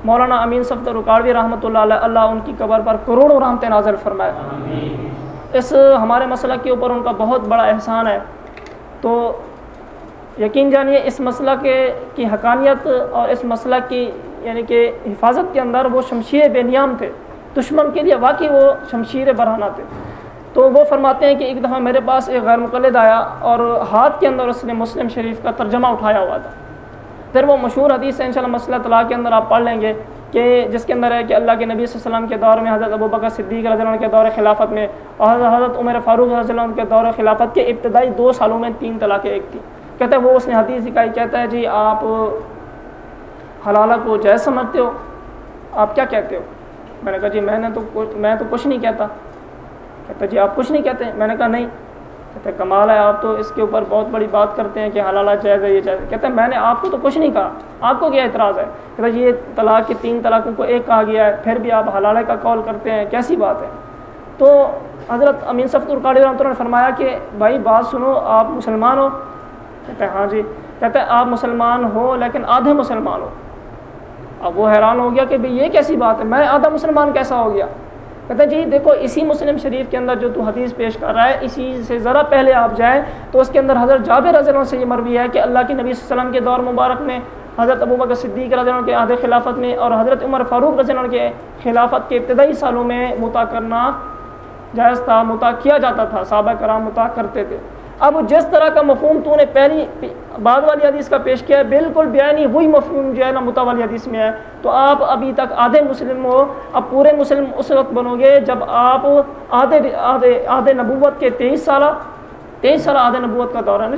مولانا امین صفدر رکاڑوی رحمۃ اللہ علیہ، اللہ ان کی قبر پر کروڑوں رحمتیں نازل فرمائے. اس ہمارے مسلک کے اوپر ان کا بہت بڑا احسان ہے. تو یقین جانیے اس مسلک کی حقانیت اور اس مسلک کی یعنی کہ حفاظت کے اندر وہ شمشیر بے نیام تھے، دشمن کے لیے واقعی وہ شمشیر برہنہ تھے. تو وہ فرماتے ہیں کہ ایک دفعہ میرے پاس ایک غیر مقلد آیا اور ہاتھ کے اندر اس نے مسلم شریف کا ترجمہ اٹھایا ہوا تھا. پھر وہ مشہور حدیث ہے انشاءاللہ مسئلہ طلاق کے اندر آپ پڑھ لیں گے کہ جس کے اندر ہے کہ اللہ کے نبی صلی اللہ علیہ وسلم کے دور میں حضرت ابوبکر صدیق رضی اللہ عنہ کے دور خلافت میں اور حضرت عمر فاروق رضی اللہ عنہ کے دور خلافت کے ابتدائی 2 سالوں میں 3 طلاقیں ایک تھی. کہتے ہیں وہ اس نے حدیث دکھائی، کہتا ہے جی آپ حلالہ کو جائز سمجھتے ہو، آپ کیا کہتے ہو؟ میں نے کہا جی میں تو کچھ نہیں کہتا. کہتا جی آپ کچھ نہیں کہتے؟ میں نے کہا نہیں. کہتے کمال ہے، آپ تو اس کے اوپر بہت بڑی بات کرتے ہیں کہ حلالہ جائز ہے، یہ جائز ہے. کہتے ہیں میں نے آپ کو تو کچھ نہیں کہا، آپ کو کیا اعتراض ہے؟ کہتا جی یہ طلاق کی 3 طلاقوں کو ایک کہا گیا ہے، پھر بھی آپ حلالہ کا قول کرتے ہیں، کیسی بات ہے؟ تو حضرت امین صفدر رکاڑوی رحمۃ اللہ نے فرمایا کہ بھائی بات سنو، آپ مسلمان ہو؟ کہتے ہیں ہاں جی. کہتے ہیں آپ مسلمان ہو لیکن آدھے مسلمان ہو. اب وہ حیران ہو گیا کہ بھئی یہ کیسی بات ہے، میں آدھا مسلمان کیسا ہو گیا؟ کہتے ہیں جی دیکھو اسی مسلم شریف کے اندر جو تو حدیث پیش کر رہا ہے اسی سے ذرا پہلے آپ جائیں تو اس کے اندر حضرت جابر رضی اللہ عنہ سے یہ مروی ہے کہ اللہ کے نبی صلی اللہ علیہ وسلم کے دور مبارک میں حضرت ابوبکر صدیق رضی اللہ عنہ کے عہد خلافت میں اور حضرت عمر فاروق رضی اللہ عنہ کے خلافت کے ابتدائی سالوں میں مطاع کرنا جائز تھا، مطاع کیا جاتا تھا، صحابہ کرام مطاع کرتے تھے. اب جس طرح کا مفہوم تو نے پہلی بعد والی حدیث کا پیش کیا ہے بالکل بیانی وہی مفہوم جو ہے نا مطاع والی حدیث میں ہے. تو آپ ابھی تک آدھے مسلم ہو، اب پورے مسلم اس وقت بنو گے جب آپ آدھے نبوت کے 23 سال آدھے نبوت کا دور ہے نا،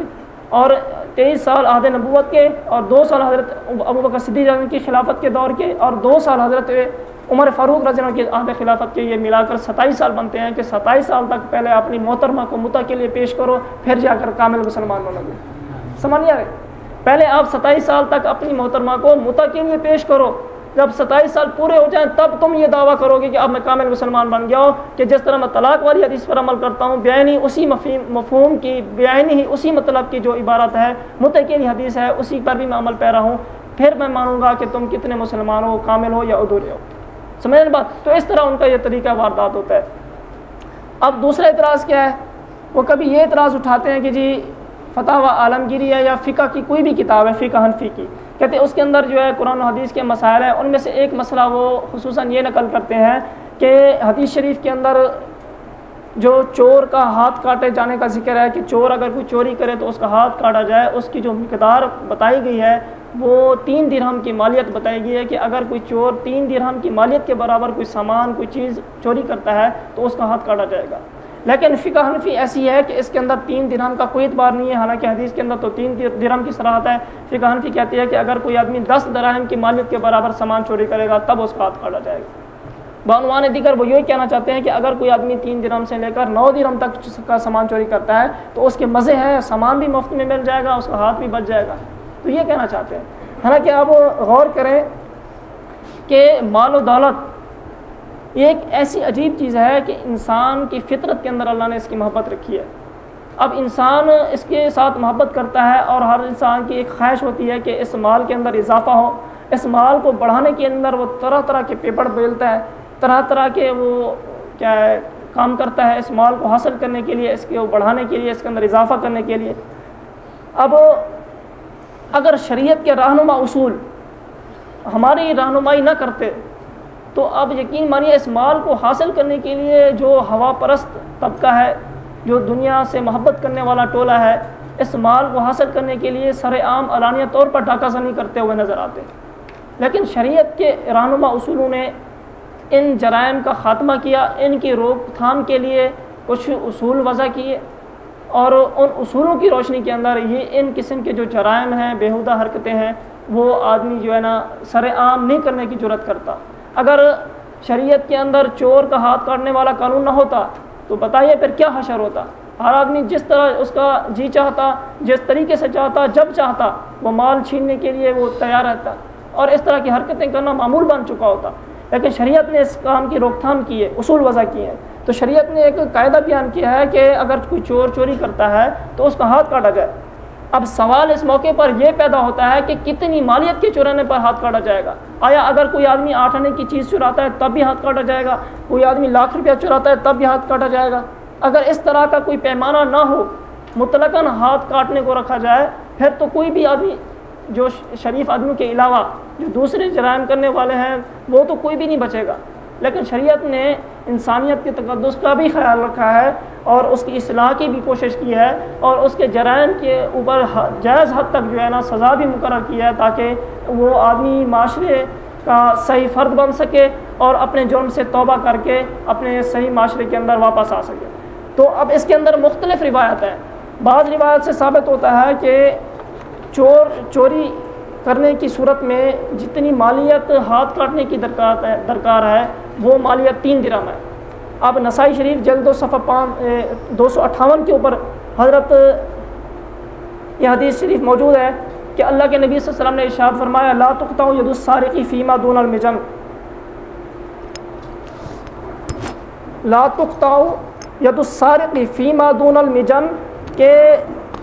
اور 23 سال آدھے نبوت کے اور 2 سال حضرت ابوبکر صدیق رضی اللہ عنہ کی خلافت کے دور کے اور 2 سال حضرت عمر فاروق رضی اللہ عنہ کے عہد خلافت کے، یہ ملا کر 27 سال بنتے ہیں کہ 27 سال تک پہلے اپنی محترمہ کو مطاع کے لیے پیش کرو، پھر جا کر کامل مسلمان بنو گے. سمجھ نہیں آ رہے؟ پہلے آپ 27 سال تک اپنی محترمہ کو مطاع کے لیے پیش کرو، جب 27 سال پورے ہو جائیں تب تم یہ دعویٰ کرو گے کہ اب میں کامل مسلمان بن گیا ہوں. کہ جس طرح میں طلاق والی حدیث پر عمل کرتا ہوں بیانی اسی مفہوم کی، بیانی ہی اسی مطلب کی جو عبارت ہے مطاع کے لیے حدیث ہے اسی پر بھی میں عمل پیرا ہوں، پھر میں مانوں گا کہ تم کتنے مسلمان ہو، کامل ہو یا ادھورے ہو. سمجھ بات؟ تو اس طرح ان کا یہ طریقہ واردات ہوتا ہے. اب دوسرا اعتراض کیا ہے؟ وہ کبھی یہ اعتراض اٹھاتے ہیں کہ جی فتاوی عالمگیری ہے یا فقہ کی کوئی بھی کتاب ہے فقہ حنفی کی، کہتے ہیں اس کے اندر جو ہے قرآن و حدیث کے مسائل ہیں، ان میں سے ایک مسئلہ وہ خصوصاً یہ نقل کرتے ہیں کہ حدیث شریف کے اندر جو چور کا ہاتھ کاٹے جانے کا ذکر ہے کہ چور اگر کوئی چوری کرے تو اس کا ہاتھ کاٹا جائے، اس کی جو مقدار بتائی گئی ہے وہ 3 درہم کی مالیت بتائی گئی ہے کہ اگر کوئی چور 3 درہم کی مالیت کے برابر کوئی سامان کوئی چیز چوری کرتا ہے تو اس کا ہاتھ کاٹا جائے گا. لیکن فقہ حنفی ایسی ہے کہ اس کے اندر 3 درہم کا کوئی اعتبار نہیں ہے، حالانکہ حدیث کے اندر تو 3 درہم کی صراحت ہے۔ فقہ حنفی کہتی ہے کہ اگر کوئی آدمی 10 دراہم کی مالیت کے برابر سامان چوری کرے گا تب اس کا ہاتھ کاٹا جائے گا۔ بعنوان دیگر وہ یہی کہنا چاہتے ہیں کہ اگر کوئی آدمی 3 درہم سے لے کر 9 درہم تک کا سامان چوری کرتا ہے تو اس کے مزے ہیں، سامان بھی مفت میں مل جائے گا، اس کا ہاتھ بھی بچ جائے گا، تو یہ کہنا چاہتے ہیں۔ حالانکہ آپ غور کریں کہ مال و دولت یہ ایک ایسی عجیب چیز ہے کہ انسان کی فطرت کے اندر اللہ نے اس کی محبت رکھی ہے۔ اب انسان اس کے ساتھ محبت کرتا ہے اور ہر انسان کی ایک خواہش ہوتی ہے کہ اس مال کے اندر اضافہ ہو، اس مال کو بڑھانے کے اندر وہ طرح طرح کے پیپر بیلتا ہے، طرح طرح کے وہ کیا ہے کام کرتا ہے اس مال کو حاصل کرنے کے لیے، اس کو بڑھانے کے لیے، اس کے اندر اضافہ کرنے کے لیے۔ اب اگر شریعت کے رہنما اصول ہماری رہنمائی نہ کرتے تو اب یقین مانیے اس مال کو حاصل کرنے کے لیے جو ہوا پرست طبقہ ہے، جو دنیا سے محبت کرنے والا ٹولہ ہے، اس مال کو حاصل کرنے کے لیے سر عام علانیہ طور پر ڈاکہ زنی کرتے ہوئے نظر آتے۔ لیکن شریعت کے رہنما اصولوں نے ان جرائم کا خاتمہ کیا، ان کی روک تھام کے لیے کچھ اصول وضع کیے، اور ان اصولوں کی روشنی کے اندر یہ ان قسم کے جو جرائم ہیں، بیہودہ حرکتیں ہیں، وہ آدمی جو ہے نا سر عام نہیں کرنے کی جرات کرتا۔ اگر شریعت کے اندر چور کا ہاتھ کاٹنے والا قانون نہ ہوتا تو بتائیے پھر کیا حشر ہوتا؟ ہر آدمی جس طرح اس کا جی چاہتا، جس طریقے سے چاہتا، جب چاہتا وہ مال چھیننے کے لیے وہ تیار رہتا، اور اس طرح کی حرکتیں کرنا معمول بن چکا ہوتا۔ لیکن شریعت نے اس کام کی روک تھام کی ہے، اصول وضع کیے ہیں۔ تو شریعت نے ایک قاعدہ بیان کیا ہے کہ اگر کوئی چور چوری کرتا ہے تو اس کا ہاتھ کاٹا جائے۔ اب سوال اس موقع پر یہ پیدا ہوتا ہے کہ کتنی مالیت کے چرانے پر ہاتھ کاٹا جائے گا؟ آیا اگر کوئی آدمی 8 آنے کی چیز چراتا ہے تب بھی ہاتھ کاٹا جائے گا؟ کوئی آدمی لاکھ روپیہ چراتا ہے تب بھی ہاتھ کاٹا جائے گا؟ اگر اس طرح کا کوئی پیمانہ نہ ہو، مطلقاً ہاتھ کاٹنے کو رکھا جائے، پھر تو کوئی بھی آدمی جو شریف آدمیوں کے علاوہ جو دوسرے جرائم کرنے والے ہیں وہ تو کوئی بھی نہیں بچے گا۔ لیکن شریعت نے انسانیت کے تقدس کا بھی خیال رکھا ہے اور اس کی اصلاح کی بھی کوشش کی ہے، اور اس کے جرائم کے اوپر جائز حد تک جو ہے نا سزا بھی مقرر کی ہے، تاکہ وہ آدمی معاشرے کا صحیح فرد بن سکے اور اپنے جرم سے توبہ کر کے اپنے صحیح معاشرے کے اندر واپس آ سکے۔ تو اب اس کے اندر مختلف روایت ہیں۔ بعض روایت سے ثابت ہوتا ہے کہ چوری کرنے کی صورت میں جتنی مالیت ہاتھ کاٹنے کی درکار ہے وہ مالیت 3 درہم ہے۔ اب نسائی شریف جلد و صفحہ 258 کے اوپر حضرت یہ حدیث شریف موجود ہے کہ اللہ کے نبی صلی اللہ علیہ وسلم نے ارشاد فرمایا لا تقطع ید السارق فیما دون المجن، لا تقطع ید السارق فیما دون المجن، کہ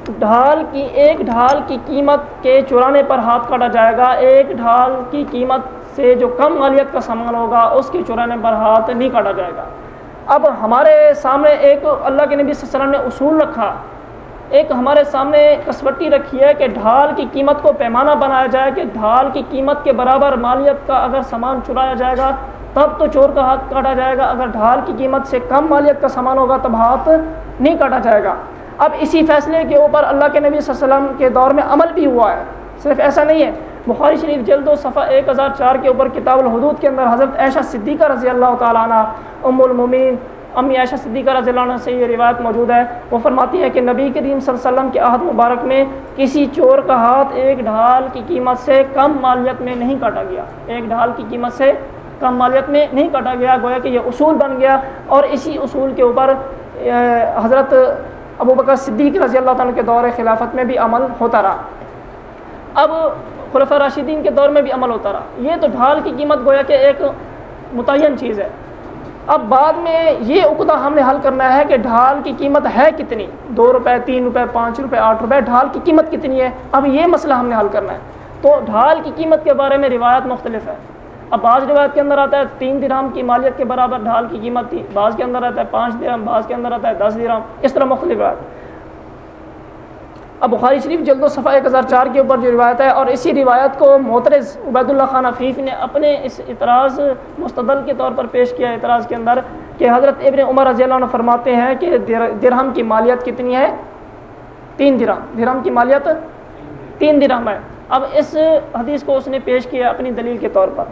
ایک ڈھال کی قیمت کے چرانے پر ہاتھ کاٹا جائے گا، ایک ڈھال کی قیمت سے جو کم مالیت کا سامان ہوگا اس کے چرانے پر ہاتھ نہیں کاٹا جائے گا۔ اب ہمارے سامنے ایک اللہ کے نبی صلی اللہ علیہ وسلم نے اصول رکھا، ایک ہمارے سامنے کسوٹی رکھی ہے کہ ڈھال کی قیمت کو پیمانہ بنایا جائے کہ ڈھال کی قیمت کے برابر مالیت کا اگر سامان چرایا جائے گا تب تو چور کا ہاتھ کاٹا جائے گا، اگر ڈھال کی قیمت سے کم مالیت کا سامان ہوگا تب ہاتھ نہیں کاٹا جائے گا۔ اب اسی فیصلے کے اوپر اللہ کے نبی صلی اللہ علیہ وسلم کے دور میں عمل بھی ہوا ہے، صرف ایسا نہیں ہے۔ بخاری شریف جلد و صفحہ 1004 کے اوپر کتاب الحدود کے اندر حضرت عائشہ صدیقہ رضی اللہ تعالیٰ عنہ ام المومنین امی عائشہ صدیقہ رضی اللہ عنہ سے یہ روایت موجود ہے، وہ فرماتی ہے کہ نبی کریم صلی اللہ علیہ وسلم کے عہد مبارک میں کسی چور کا ہاتھ ایک ڈھال کی قیمت سے کم مالیت میں نہیں کاٹا گیا، ایک ڈھال کی قیمت سے کم مالیت میں نہیں کاٹا گیا، گویا کہ یہ اصول بن گیا، اور اسی اصول کے اوپر حضرت ابو بکر صدیق رضی اللہ تعالیٰ کے دور خلافت میں بھی عمل ہوتا رہا، اب خلفاء راشدین کے دور میں بھی عمل ہوتا رہا۔ یہ تو ڈھال کی قیمت گویا کہ ایک متعین چیز ہے۔ اب بعد میں یہ عقدہ ہم نے حل کرنا ہے کہ ڈھال کی قیمت ہے کتنی، 2 روپے 3 روپے 5 روپے 8 روپے، ڈھال کی قیمت کتنی ہے، اب یہ مسئلہ ہم نے حل کرنا ہے۔ تو ڈھال کی قیمت کے بارے میں روایت مختلف ہے۔ اب بعض روایت کے اندر آتا ہے 3 درہم کی مالیت کے برابر ڈھال کی قیمت تھی، بعض کے اندر آتا ہے 5 درہم، بعض کے اندر آتا ہے 10 درہم، اس طرح مختلف روایت۔ اب بخاری شریف جلد و صفحہ 1004 کے اوپر جو روایت ہے، اور اسی روایت کو معترض عبید اللہ خان عفیف نے اپنے اس اعتراض مستدل کے طور پر پیش کیا اعتراض کے اندر کہ حضرت ابن عمر رضی اللہ عنہ فرماتے ہیں کہ درہم کی مالیت کتنی ہے؟ 3 درہم، درہم کی مالیت 3 درہم ہے۔ اب اس حدیث کو اس نے پیش کیا اپنی دلیل کے طور پر۔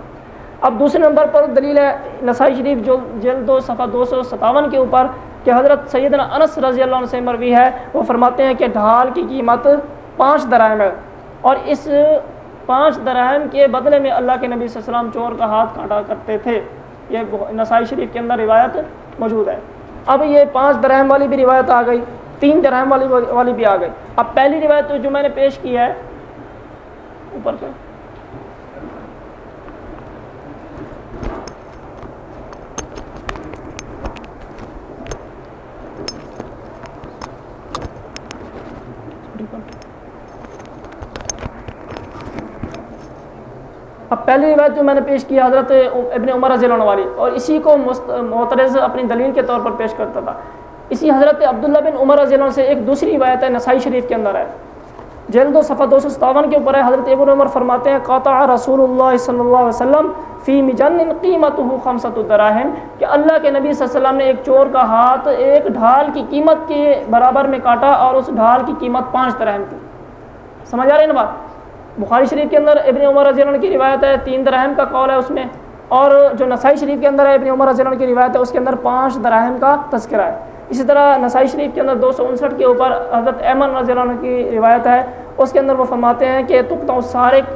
اب دوسرے نمبر پر دلیل ہے نسائی شریف جو جلد و صفحہ 257 کے اوپر کہ حضرت سیدنا انس رضی اللہ عنہ سے مروی ہے، وہ فرماتے ہیں کہ ڈھال کی قیمت 5 دراہم ہے، اور اس 5 دراہم کے بدلے میں اللہ کے نبی صلی اللہ علیہ وسلم چور کا ہاتھ کاٹا کرتے تھے۔ یہ نسائی شریف کے اندر روایت موجود ہے۔ اب یہ 5 دراہم والی بھی روایت آ گئی، 3 درہم والی بھی آ گئی۔ اب پہلی روایت جو میں نے پیش کی ہے اوپر سے، اب پہلی روایت جو میں نے پیش کی حضرت ابن عمر رضی اللہ عنہ والی، اور اسی کو معترض اپنی دلیل کے طور پر پیش کرتا تھا۔ اسی حضرت عبداللہ بن عمر رضی اللہ عنہ سے ایک دوسری روایت ہے، نسائی شریف کے اندر ہے، جلد و صفحہ 257 کے اوپر ہے۔ حضرت ابن عمر فرماتے ہیں قطع رسول اللہ صلی اللہ علیہ وسلم فی مجن قیمتہ 5 دراہم، کہ اللہ کے نبی صلی اللہ علیہ وسلم نے ایک چور کا ہاتھ ایک ڈھال کی قیمت کے برابر میں کاٹا، اور اس ڈھال کی قیمت 5 درہم تھی۔ سمجھ آ رہی ہے نا بات؟ بخاری شریف کے اندر ابن عمر رضی اللہ عنہ کی روایت ہے، 3 درہم کا قول ہے اس میں، اور جو نسائی شریف کے اندر ہے ابن عمر رضی اللہ عنہ کی روایت ہے اس کے اندر 5 دراہم کا تذکرہ ہے۔ اسی طرح نسائی شریف کے اندر 259 کے اوپر حضرت ایمن رضی اللہ عنہ کی روایت ہے، اس کے اندر وہ فرماتے ہیں کہ تقطع السارق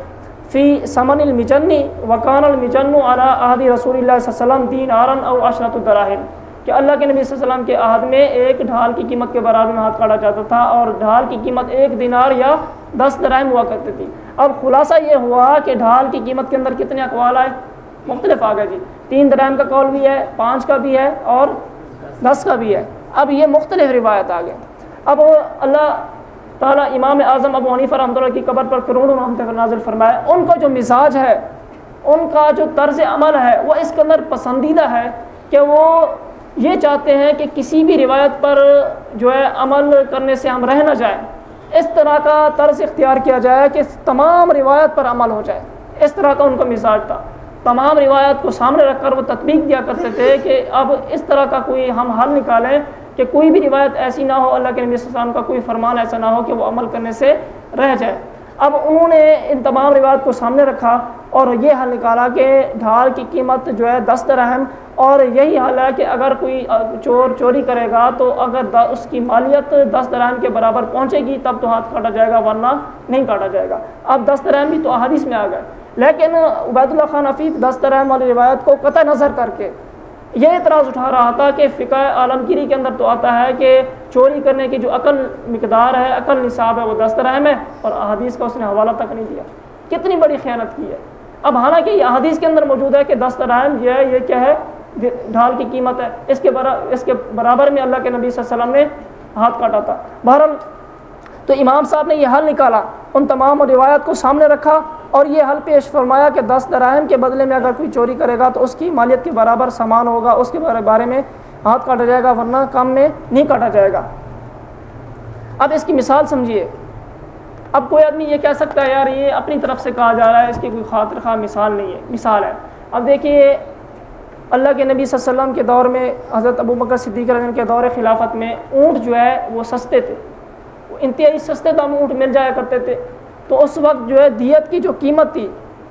فی ثمن المجن وکان المجن علی عہد رسول اللہ صلی اللہ علیہ وسلم دینارا او 10 دراہم، کہ اللہ کے نبی صلی اللہ علیہ وسلم کے عہد میں ایک ڈھال کی قیمت کے برابر میں ہاتھ کاٹا جاتا تھا، اور ڈھال کی قیمت 1 دینار یا 10 درہم ہوا کرتی تھی۔ اب خلاصہ یہ ہوا کہ ڈھال کی قیمت کے اندر کتنے اقوال آئے؟ مختلف آ گئے جی، 3 درہم کا قول بھی ہے، 5 کا بھی ہے، اور 10 کا بھی ہے۔ اب یہ مختلف روایت آ گئے۔ اب اللہ تعالیٰ امام اعظم ابو حنیفہ رحمۃ اللہ کی قبر پر کروڑوں رحمت نازل فرمائے، ان کا جو مزاج ہے، ان کا جو طرز عمل ہے، وہ اس کے اندر پسندیدہ ہے کہ وہ یہ چاہتے ہیں کہ کسی بھی روایت پر جو ہے عمل کرنے سے ہم رہ نہ جائیں، اس طرح کا طرز اختیار کیا جائے کہ تمام روایت پر عمل ہو جائے۔ اس طرح کا ان کا مزاج تھا، تمام روایت کو سامنے رکھ کر وہ تطبیق دیا کرتے تھے کہ اب اس طرح کا کوئی ہم حل نکالیں کہ کوئی بھی روایت ایسی نہ ہو، اللہ کے نبی صلی اللہ علیہ وسلم کا کوئی فرمان ایسا نہ ہو کہ وہ عمل کرنے سے رہ جائے۔ اب انہوں نے ان تمام روایت کو سامنے رکھا اور یہ حل نکالا کہ ڈھال کی قیمت جو ہے 10 درہم، اور یہی حل ہے کہ اگر کوئی چور چوری کرے گا تو اگر اس کی مالیت 10 درہم کے برابر پہنچے گی تب تو ہاتھ کاٹا جائے گا، ورنہ نہیں کاٹا جائے گا۔ اب 10 درہم بھی تو احادیث میں آ گئے، لیکن عبید اللہ خان عفیف 10 درہم والی روایت کو قطع نظر کر کے یہ اعتراض اٹھا رہا تھا کہ فقہ عالمگیری کے اندر تو آتا ہے کہ چوری کرنے کی جو عقل مقدار ہے، عقل نصاب ہے، وہ 10 درہم ہے، اور احادیث کا اس نے حوالہ تک نہیں دیا۔ کتنی بڑی خیانت کی ہے۔ اب حالانکہ یہ احادیث کے اندر موجود ہے کہ 10 درہم جو ہے یہ کیا ہے، ڈھال کی قیمت ہے، اس کے برابر میں اللہ کے نبی صلی اللہ علیہ وسلم نے ہاتھ کاٹا تھا۔ بہرحال تو امام صاحب نے یہ حل نکالا، ان تمام روایات کو سامنے رکھا اور یہ حل پیش فرمایا کہ 10 درہم کے بدلے میں اگر کوئی چوری کرے گا تو اس کی مالیت کے برابر سامان ہوگا، اس کے بارے میں ہاتھ کاٹا جائے گا، ورنہ کم میں نہیں کاٹا جائے گا۔ اب اس کی مثال سمجھیے۔ اب کوئی آدمی یہ کہہ سکتا ہے یار یہ اپنی طرف سے کہا جا رہا ہے، اس کی کوئی خاطر خواہ مثال نہیں ہے، مثال ہے۔ اب دیکھیے اللہ کے نبی صلی اللہ علیہ وسلم کے دور میں، حضرت ابو بکر صدیق رضی اللہ عنہ کے دور خلافت میں اونٹ جو ہے وہ سستے تھے، انتہائی سستے دام اونٹ مل جایا کرتے تھے۔ تو اس وقت جو ہے دیت کی جو قیمت تھی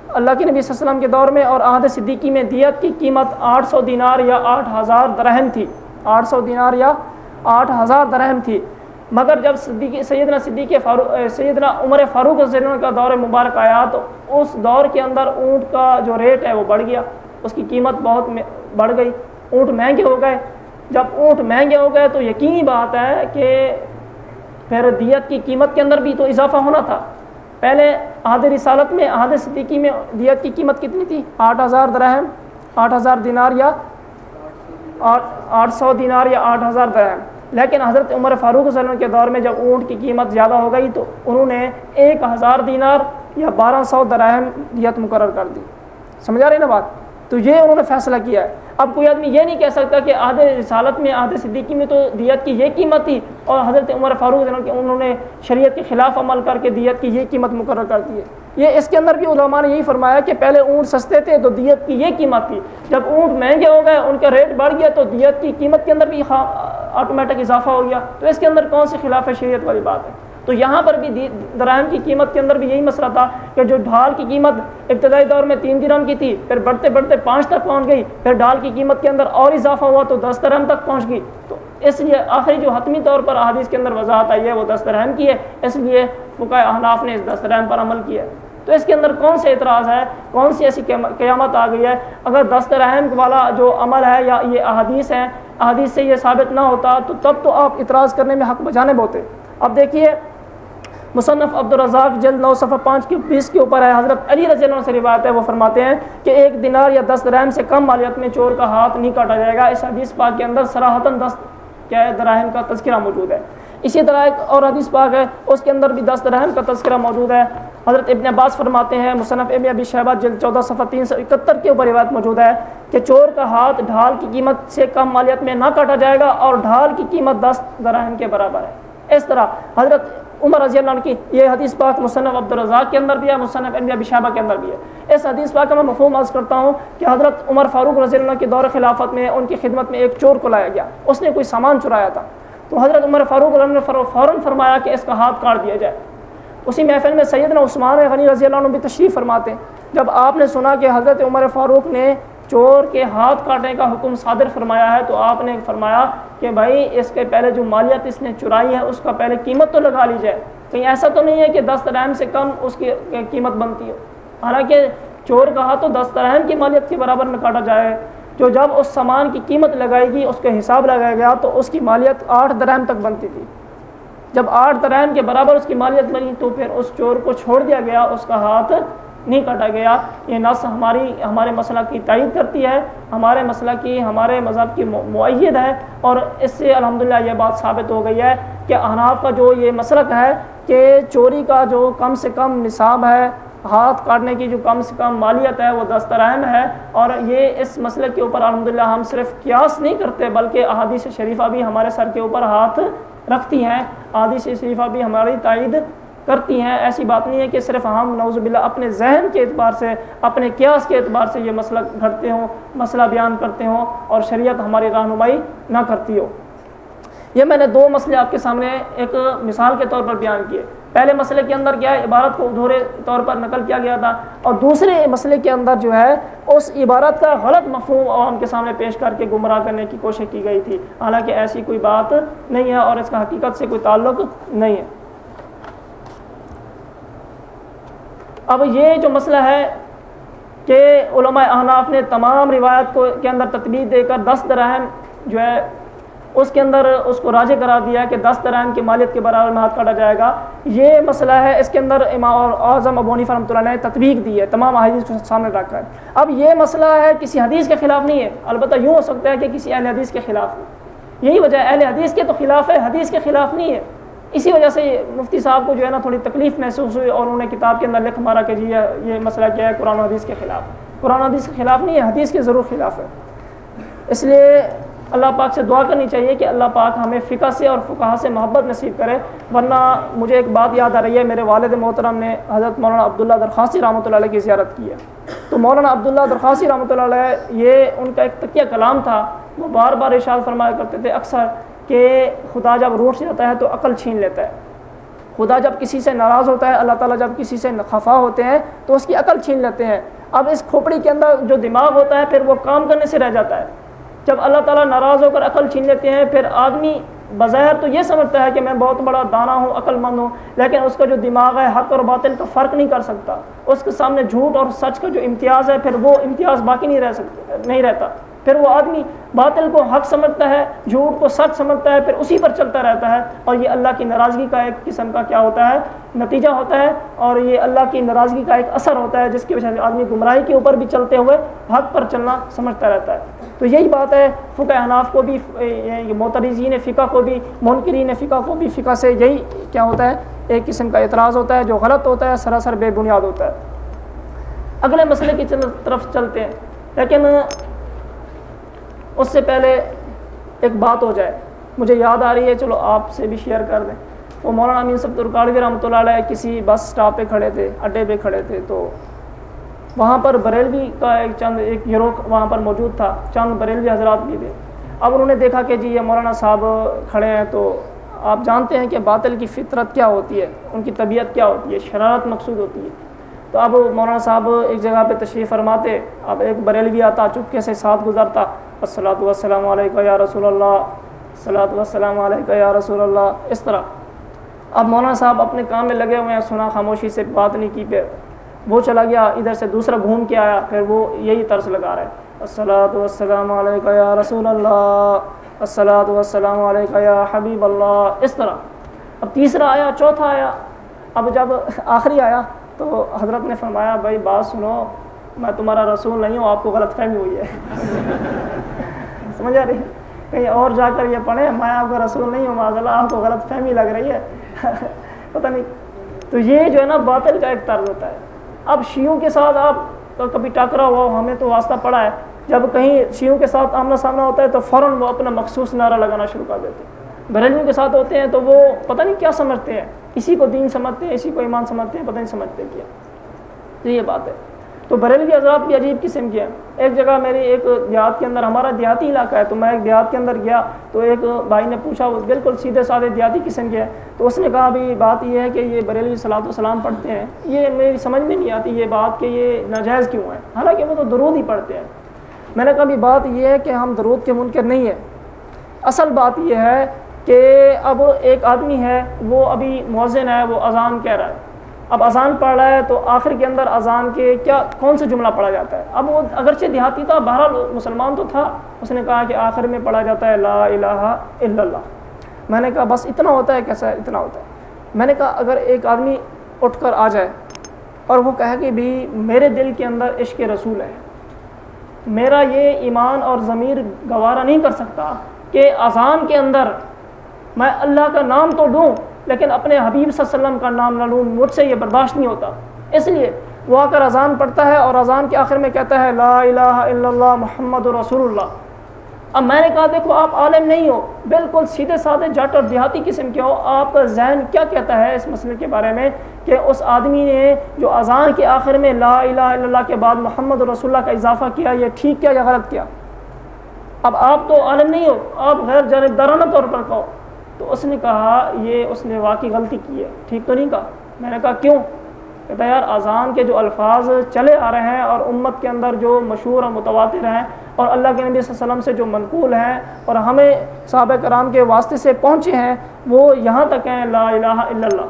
اللہ کے نبی صلی اللہ علیہ وسلم کے دور میں اور عہد صدیقی میں، دیت کی قیمت 800 دینار یا 8000 درہم تھی، 800 دینار یا 8000 درہم تھی۔ مگر جب سیدنا عمر فاروق رضی اللہ عنہ کا دور مبارک آیا تو اس دور کے اندر اونٹ کا جو ریٹ ہے وہ بڑھ گیا، اس کی قیمت بہت بڑھ گئی، اونٹ مہنگے ہو گئے۔ جب اونٹ مہنگے ہو گئے تو یقینی بات ہے کہ پھر دیت کی قیمت کے اندر بھی تو اضافہ ہونا تھا۔ پہلے عہد رسالت میں، عہد صدیقی میں دیت کی قیمت کتنی تھی؟ 8000 درہم، 8000 دینار یا 800 دینار یا 8000 درہم۔ لیکن حضرت عمر فاروق صلی اللہ علیہ وسلم کے دور میں جب اونٹ کی قیمت زیادہ ہو گئی تو انہوں نے 1000 دینار یا 1200 درہم دیت مقرر کر دی۔ سمجھا رہی نا بات؟ تو یہ انہوں نے فیصلہ کیا ہے۔ اب کوئی آدمی یہ نہیں کہہ سکتا کہ عہد رسالت میں، عہد صدیقی میں تو دیت کی یہ قیمت تھی اور حضرت عمر فاروق انہوں نے شریعت کے خلاف عمل کر کے دیت کی یہ قیمت مقرر کر دی ہے۔ یہ اس کے اندر بھی علماء نے یہی فرمایا کہ پہلے اونٹ سستے تھے تو دیت کی یہ قیمت تھی، جب اونٹ مہنگے ہو گئے، ان کا ریٹ بڑھ گیا تو دیت کی قیمت کے اندر بھی آٹومیٹک اضافہ ہو گیا۔ تو اس کے اندر کون سی خلاف شریعت والی بات ہے؟ تو یہاں پر بھی درہم کی قیمت کے اندر بھی یہی مسئلہ تھا کہ جو ڈھال کی قیمت ابتدائی دور میں 3 درہم کی تھی، پھر بڑھتے بڑھتے 5 تک پہنچ گئی، پھر ڈھال کی قیمت کے اندر اور اضافہ ہوا تو 10 درہم تک پہنچ گئی۔ تو اس لیے آخری جو حتمی طور پر احادیث کے اندر وضاحت آئی ہے وہ دست رحم کی ہے، اس لیے فقہاء احناف نے اس دست رحم پر عمل کیا ہے۔ تو اس کے اندر کون سے اعتراض ہے، کون سی ایسی قیامت آ گئی ہے؟ اگر دست رحم والا جو عمل ہے یا یہ احادیث ہیں، احادیث سے یہ ثابت نہ ہوتا تو تب تو آپ اعتراض کرنے میں حق بجانب ہوتے۔ اب دیکھیے مصنف عبدالرزاق جلد 9 صفحہ 5-20 کے اوپر ہے، حضرت علی رضی اللہ عنہ سے روایت ہے، وہ فرماتے ہیں کہ 1 دینار یا 10 درہم سے کم مالیت میں چور کا ہاتھ نہیں کاٹا جائے گا۔ اس حدیث پاک کے اندر صراحتاً 10 درہم کا تذکرہ موجود ہے۔ اسی طرح ایک اور حدیث پاک ہے، اس کے اندر بھی 10 درہم کا تذکرہ موجود ہے۔ حضرت ابن عباس فرماتے ہیں، مصنف ابن ابی شیبہ جلد 14 صفحہ 371 کے اوپر روایت موجود ہے کہ چور کا ہاتھ ڈھال کی قیمت سے کم مالیت میں نہ کاٹا جائے گا اور ڈھال کی قیمت 10 درہم کے برابر ہے۔ اس طرح حضرت عمر رضی اللہ عنہ کی یہ حدیث پاک مصنف عبدالرزاق کے اندر بھی ہے، مصنف ابن ابی شیبہ کے اندر بھی ہے۔ اس حدیث پاک کا میں مفہوم عرض کرتا ہوں کہ حضرت عمر فاروق رضی اللہ عنہ کے دور خلافت میں ان کی خدمت میں ایک چور کو لایا گیا، اس نے کوئی سامان چرایا تھا، تو حضرت عمر فاروق رضی اللہ عنہ نے فوراً فرمایا کہ اس کا ہاتھ کاٹ دیا جائے۔ اسی محفل میں سیدنا عثمان غنی رضی اللہ عنہ بھی تشریف فرماتے ہیں۔ جب آپ نے سنا کہ حضرت عمر فاروق نے چور کے ہاتھ کاٹنے کا حکم صادر فرمایا ہے تو آپ نے فرمایا کہ بھائی اس کے پہلے جو مالیت اس نے چرائی ہے اس کا پہلے قیمت تو لگا لی جائے، کہیں ایسا تو نہیں ہے کہ 10 درہم سے کم اس کی قیمت بنتی ہو، حالانکہ چور کا ہاتھ تو 10 درہم کی مالیت کے برابر میں کاٹا جائے۔ جو جب اس سامان کی قیمت لگائے گی، اس کے حساب لگایا گیا تو اس کی مالیت 8 درہم تک بنتی تھی۔ جب 8 درہم کے برابر اس کی مالیت بنی تو پھر اس چور کو چھوڑ دیا گیا، اس کا ہاتھ نہیں کاٹا گیا۔ یہ نص ہمارے مسئلہ کی تائید کرتی ہے، ہمارے مسئلہ کی، ہمارے مذہب کی مؤید ہے، اور اس سے الحمدللہ یہ بات ثابت ہو گئی ہے کہ احناف کا جو یہ مسلک ہے کہ چوری کا جو کم سے کم نصاب ہے، ہاتھ کاٹنے کی جو کم سے کم مالیت ہے وہ 10 درہم ہے، اور یہ اس مسئلے کے اوپر الحمدللہ ہم صرف قیاس نہیں کرتے بلکہ احادیث شریفہ بھی ہمارے سر کے اوپر ہاتھ رکھتی ہیں، احادیث شریفہ بھی ہماری تائید کرتی ہیں۔ ایسی بات نہیں ہے کہ صرف ہم نعوذ باللہ اپنے ذہن کے اعتبار سے، اپنے قیاس کے اعتبار سے یہ مسئلہ گھڑتے ہوں، مسئلہ بیان کرتے ہوں اور شریعت ہماری رہنمائی نہ کرتی ہو۔ یہ میں نے 2 مسئلے آپ کے سامنے ایک مثال کے طور پر بیان کیے۔ پہلے مسئلے کے اندر کیا ہے، عبارت کو ادھورے طور پر نقل کیا گیا تھا، اور دوسرے مسئلے کے اندر جو ہے اس عبارت کا غلط مفہوم عوام کے سامنے پیش کر کے گمراہ کرنے کی کوشش کی گئی تھی، حالانکہ ایسی کوئی بات نہیں ہے اور اس کا حقیقت سے کوئی تعلق نہیں ہے۔ اب یہ جو مسئلہ ہے کہ علماء احناف نے تمام روایت کو کے اندر تطبیق دے کر 10 درہم جو ہے اس کے اندر اس کو راجع قرار دیا کہ 10 درہم کی مالیت کے برابر میں ہاتھ کاٹا جائے گا، یہ مسئلہ ہے، اس کے اندر امام اعظم ابو حنیفہ رحمۃ اللہ نے تطبیق دی ہے، تمام حدیث کو سامنے رکھا ہے۔ اب یہ مسئلہ ہے کسی حدیث کے خلاف نہیں ہے، البتہ یوں ہو سکتا ہے کہ کسی اہل حدیث کے خلاف ہے، یہی وجہ ہے اہل حدیث کے تو خلاف ہے، حدیث کے خلاف نہیں ہے۔ اسی وجہ سے مفتی صاحب کو جو ہے نا تھوڑی تکلیف محسوس ہوئی اور انہوں نے کتاب کے اندر لکھ مارا کہ جی یہ مسئلہ کیا ہے، قرآن و حدیث کے خلاف ہے۔ قرآن و حدیث کے خلاف نہیں ہے، حدیث کے ضرور خلاف ہے۔ اس لیے اللہ پاک سے دعا کرنی چاہیے کہ اللہ پاک ہمیں فقہ سے اور فقہا سے محبت نصیب کرے، ورنہ مجھے ایک بات یاد آ رہی ہے، میرے والد محترم نے حضرت مولانا عبداللہ درخواسی رحمۃ اللہ علیہ کی زیارت کی ہے، تو مولانا عبداللہ درخواسی رحمۃ اللہ علیہ یہ ان کا ایک تقیہ کلام تھا، وہ بار بار ارشاد فرمایا کرتے تھے اکثر کہ خدا جب روٹ جاتا ہے تو عقل چھین لیتا ہے، خدا جب کسی سے ناراض ہوتا ہے، اللہ تعالیٰ جب کسی سے خفا ہوتے ہیں تو اس کی عقل چھین لیتے ہیں۔ اب اس کھوپڑی کے اندر جو دماغ ہوتا ہے پھر وہ کام کرنے سے رہ جاتا ہے۔ جب اللہ تعالیٰ ناراض ہو کر عقل چھین لیتے ہیں پھر آدمی بظاہر تو یہ سمجھتا ہے کہ میں بہت بڑا دانا ہوں، عقل مند ہوں، لیکن اس کا جو دماغ ہے حق اور باطل کا فرق نہیں کر سکتا، اس کے سامنے جھوٹ اور سچ کا جو امتیاز ہے پھر وہ امتیاز باقی نہیں رہتا، پھر وہ آدمی باطل کو حق سمجھتا ہے، جھوٹ کو سچ سمجھتا ہے، پھر اسی پر چلتا رہتا ہے، اور یہ اللہ کی ناراضگی کا ایک قسم کا کیا ہوتا ہے، نتیجہ ہوتا ہے، اور یہ اللہ کی ناراضگی کا ایک اثر ہوتا ہے جس کی وجہ سے آدمی گمراہی کے اوپر بھی چلتے ہوئے حق پر چلنا سمجھتا رہتا ہے۔ تو یہی بات ہے، فقہ احناف کو بھی، معترضین فقہ کو بھی، منکرین فقہ کو بھی فقہ سے یہی کیا ہوتا ہے، ایک قسم کا اعتراض ہوتا ہے جو غلط ہوتا ہے، سراسر بے بنیاد ہوتا ہے۔ اگلے مسئلے کی طرف چلتے ہیں، لیکن اس سے پہلے ایک بات ہو جائے، مجھے یاد آ رہی ہے، چلو آپ سے بھی شیئر کر دیں۔ وہ مولانا امین صاحب ترکاڑوی رحمۃ اللہ علیہ کسی بس سٹاپ پہ کھڑے تھے، اڈے پہ کھڑے تھے، تو وہاں پر بریلوی کا ایک گروہ وہاں پر موجود تھا، چند بریلوی حضرات بھی تھے۔ اب انہوں نے دیکھا کہ جی یہ مولانا صاحب کھڑے ہیں، تو آپ جانتے ہیں کہ باطل کی فطرت کیا ہوتی ہے، ان کی طبیعت کیا ہوتی ہے، شرارت مقصود ہوتی ہے۔ تو اب مولانا صاحب ایک جگہ پہ تشریف فرماتے، اب ایک بریلوی آتا، چپکے سے ساتھ گزرتا، الصلاۃ والسلام علیکہ یا رسول اللہ، الصلاۃ والسلام علیکہ یا رسول اللہ، اس طرح۔ اب مولانا صاحب اپنے کام میں لگے ہوئے ہیں، سنا، خاموشی سے بات نہیں کی، پھر وہ چلا گیا ادھر سے دوسرا گھوم کے آیا، پھر وہ یہی طرز لگا رہا ہے، الصلاۃ والسلام علیکہ یا رسول اللہ، الصلاۃ والسلام علیکہ یا حبیب اللہ، اس طرح۔ اب تیسرا آیا، چوتھا آیا، اب جب آخری آیا تو حضرت نے فرمایا بھائی بات سنو، میں تمہارا رسول نہیں ہوں، آپ کو غلط فہمی ہوئی ہے۔ سمجھ آ رہی ہے؟ کہیں اور جا کر یہ پڑھیں، میں آپ کا رسول نہیں ہوں، معاذ اللہ، آپ کو غلط فہمی لگ رہی ہے۔ پتہ نہیں، تو یہ جو ہے نا باطل کا ایک طرز ہوتا ہے۔ اب شیعوں کے ساتھ آپ کا کبھی ٹکرا ہوا، ہمیں تو واسطہ پڑا ہے، جب کہیں شیعوں کے ساتھ آمنا سامنا ہوتا ہے تو فوراً وہ اپنا مخصوص نعرہ لگانا شروع کر دیتے ہیں۔ بریلویوں کے ساتھ ہوتے ہیں تو وہ پتہ نہیں کیا سمجھتے ہیں، اسی کو دین سمجھتے ہیں، اسی کو ایمان سمجھتے ہیں، پتہ نہیں سمجھتے کیا۔ تو یہ بات ہے۔ تو بریلوی حضرات بھی عجیب قسم کے ہیں۔ ایک جگہ میری ایک دیہات کے اندر، ہمارا دیہاتی علاقہ ہے، تو میں ایک دیہات کے اندر گیا تو ایک بھائی نے پوچھا، وہ بالکل سیدھے سادھے دیہاتی قسم کے ہیں، تو اس نے کہا ابھی بات یہ ہے کہ یہ بریلوی صلاۃ و سلام پڑھتے ہیں، یہ میری سمجھ میں نہیں آتی یہ بات کہ یہ ناجائز کیوں ہے، حالانکہ وہ تو درود ہی پڑھتے ہیں۔ میں نے کہا ابھی بات یہ ہے کہ ہم درود کے منکر نہیں ہیں، اصل بات یہ ہے کہ اب ایک آدمی ہے، وہ ابھی مؤذن ہے، وہ اذان کہہ رہا ہے، اب اذان پڑھ رہا ہے تو آخر کے اندر اذان کے کون سے جملہ پڑھا جاتا ہے؟ اب وہ اگرچہ دیہاتی تھا، بہرحال مسلمان تو تھا، اس نے کہا کہ آخر میں پڑھا جاتا ہے لا الہ الا اللہ۔ میں نے کہا بس اتنا ہوتا ہے؟ کیسا اتنا ہوتا ہے؟ میں نے کہا اگر ایک آدمی اٹھ کر آ جائے اور وہ کہے کہ بھی میرے دل کے اندر عشق رسول ہے، میرا یہ ایمان اور ضمیر گوارا نہیں کر سکتا کہ اذان کے اندر میں اللہ کا نام تو لوں لیکن اپنے حبیب صلی اللہ علیہ وسلم کا نام نہ لوں، مجھ سے یہ برداشت نہیں ہوتا، اس لیے وہ آ کر اذان پڑھتا ہے اور اذان کے آخر میں کہتا ہے لا الہ الا اللہ محمد رسول اللہ۔ اب میں نے کہا دیکھو آپ عالم نہیں ہو، بالکل سیدھے سادھے جٹ اور دیہاتی قسم کے ہو، آپ کا ذہن کیا کہتا ہے اس مسئلے کے بارے میں کہ اس آدمی نے جو اذان کے آخر میں لا الہ الا اللہ کے بعد محمد رسول اللہ کا اضافہ کیا، یہ ٹھیک کیا یا غلط کیا؟ اب آپ تو عالم نہیں ہو، آپ غیر جانبدارانہ طور پر کہو۔ تو اس نے کہا یہ اس نے واقعی غلطی کی ہے، ٹھیک تو نہیں کہا۔ میں نے کہا کیوں؟ کہتا یار اذان کے جو الفاظ چلے آ رہے ہیں اور امت کے اندر جو مشہور اور متواتر ہیں اور اللہ کے نبی صلی اللہ علیہ وسلم سے جو منقول ہیں اور ہمیں صحابہ کرام کے واسطے سے پہنچے ہیں، وہ یہاں تک ہیں لا الہ الا اللہ،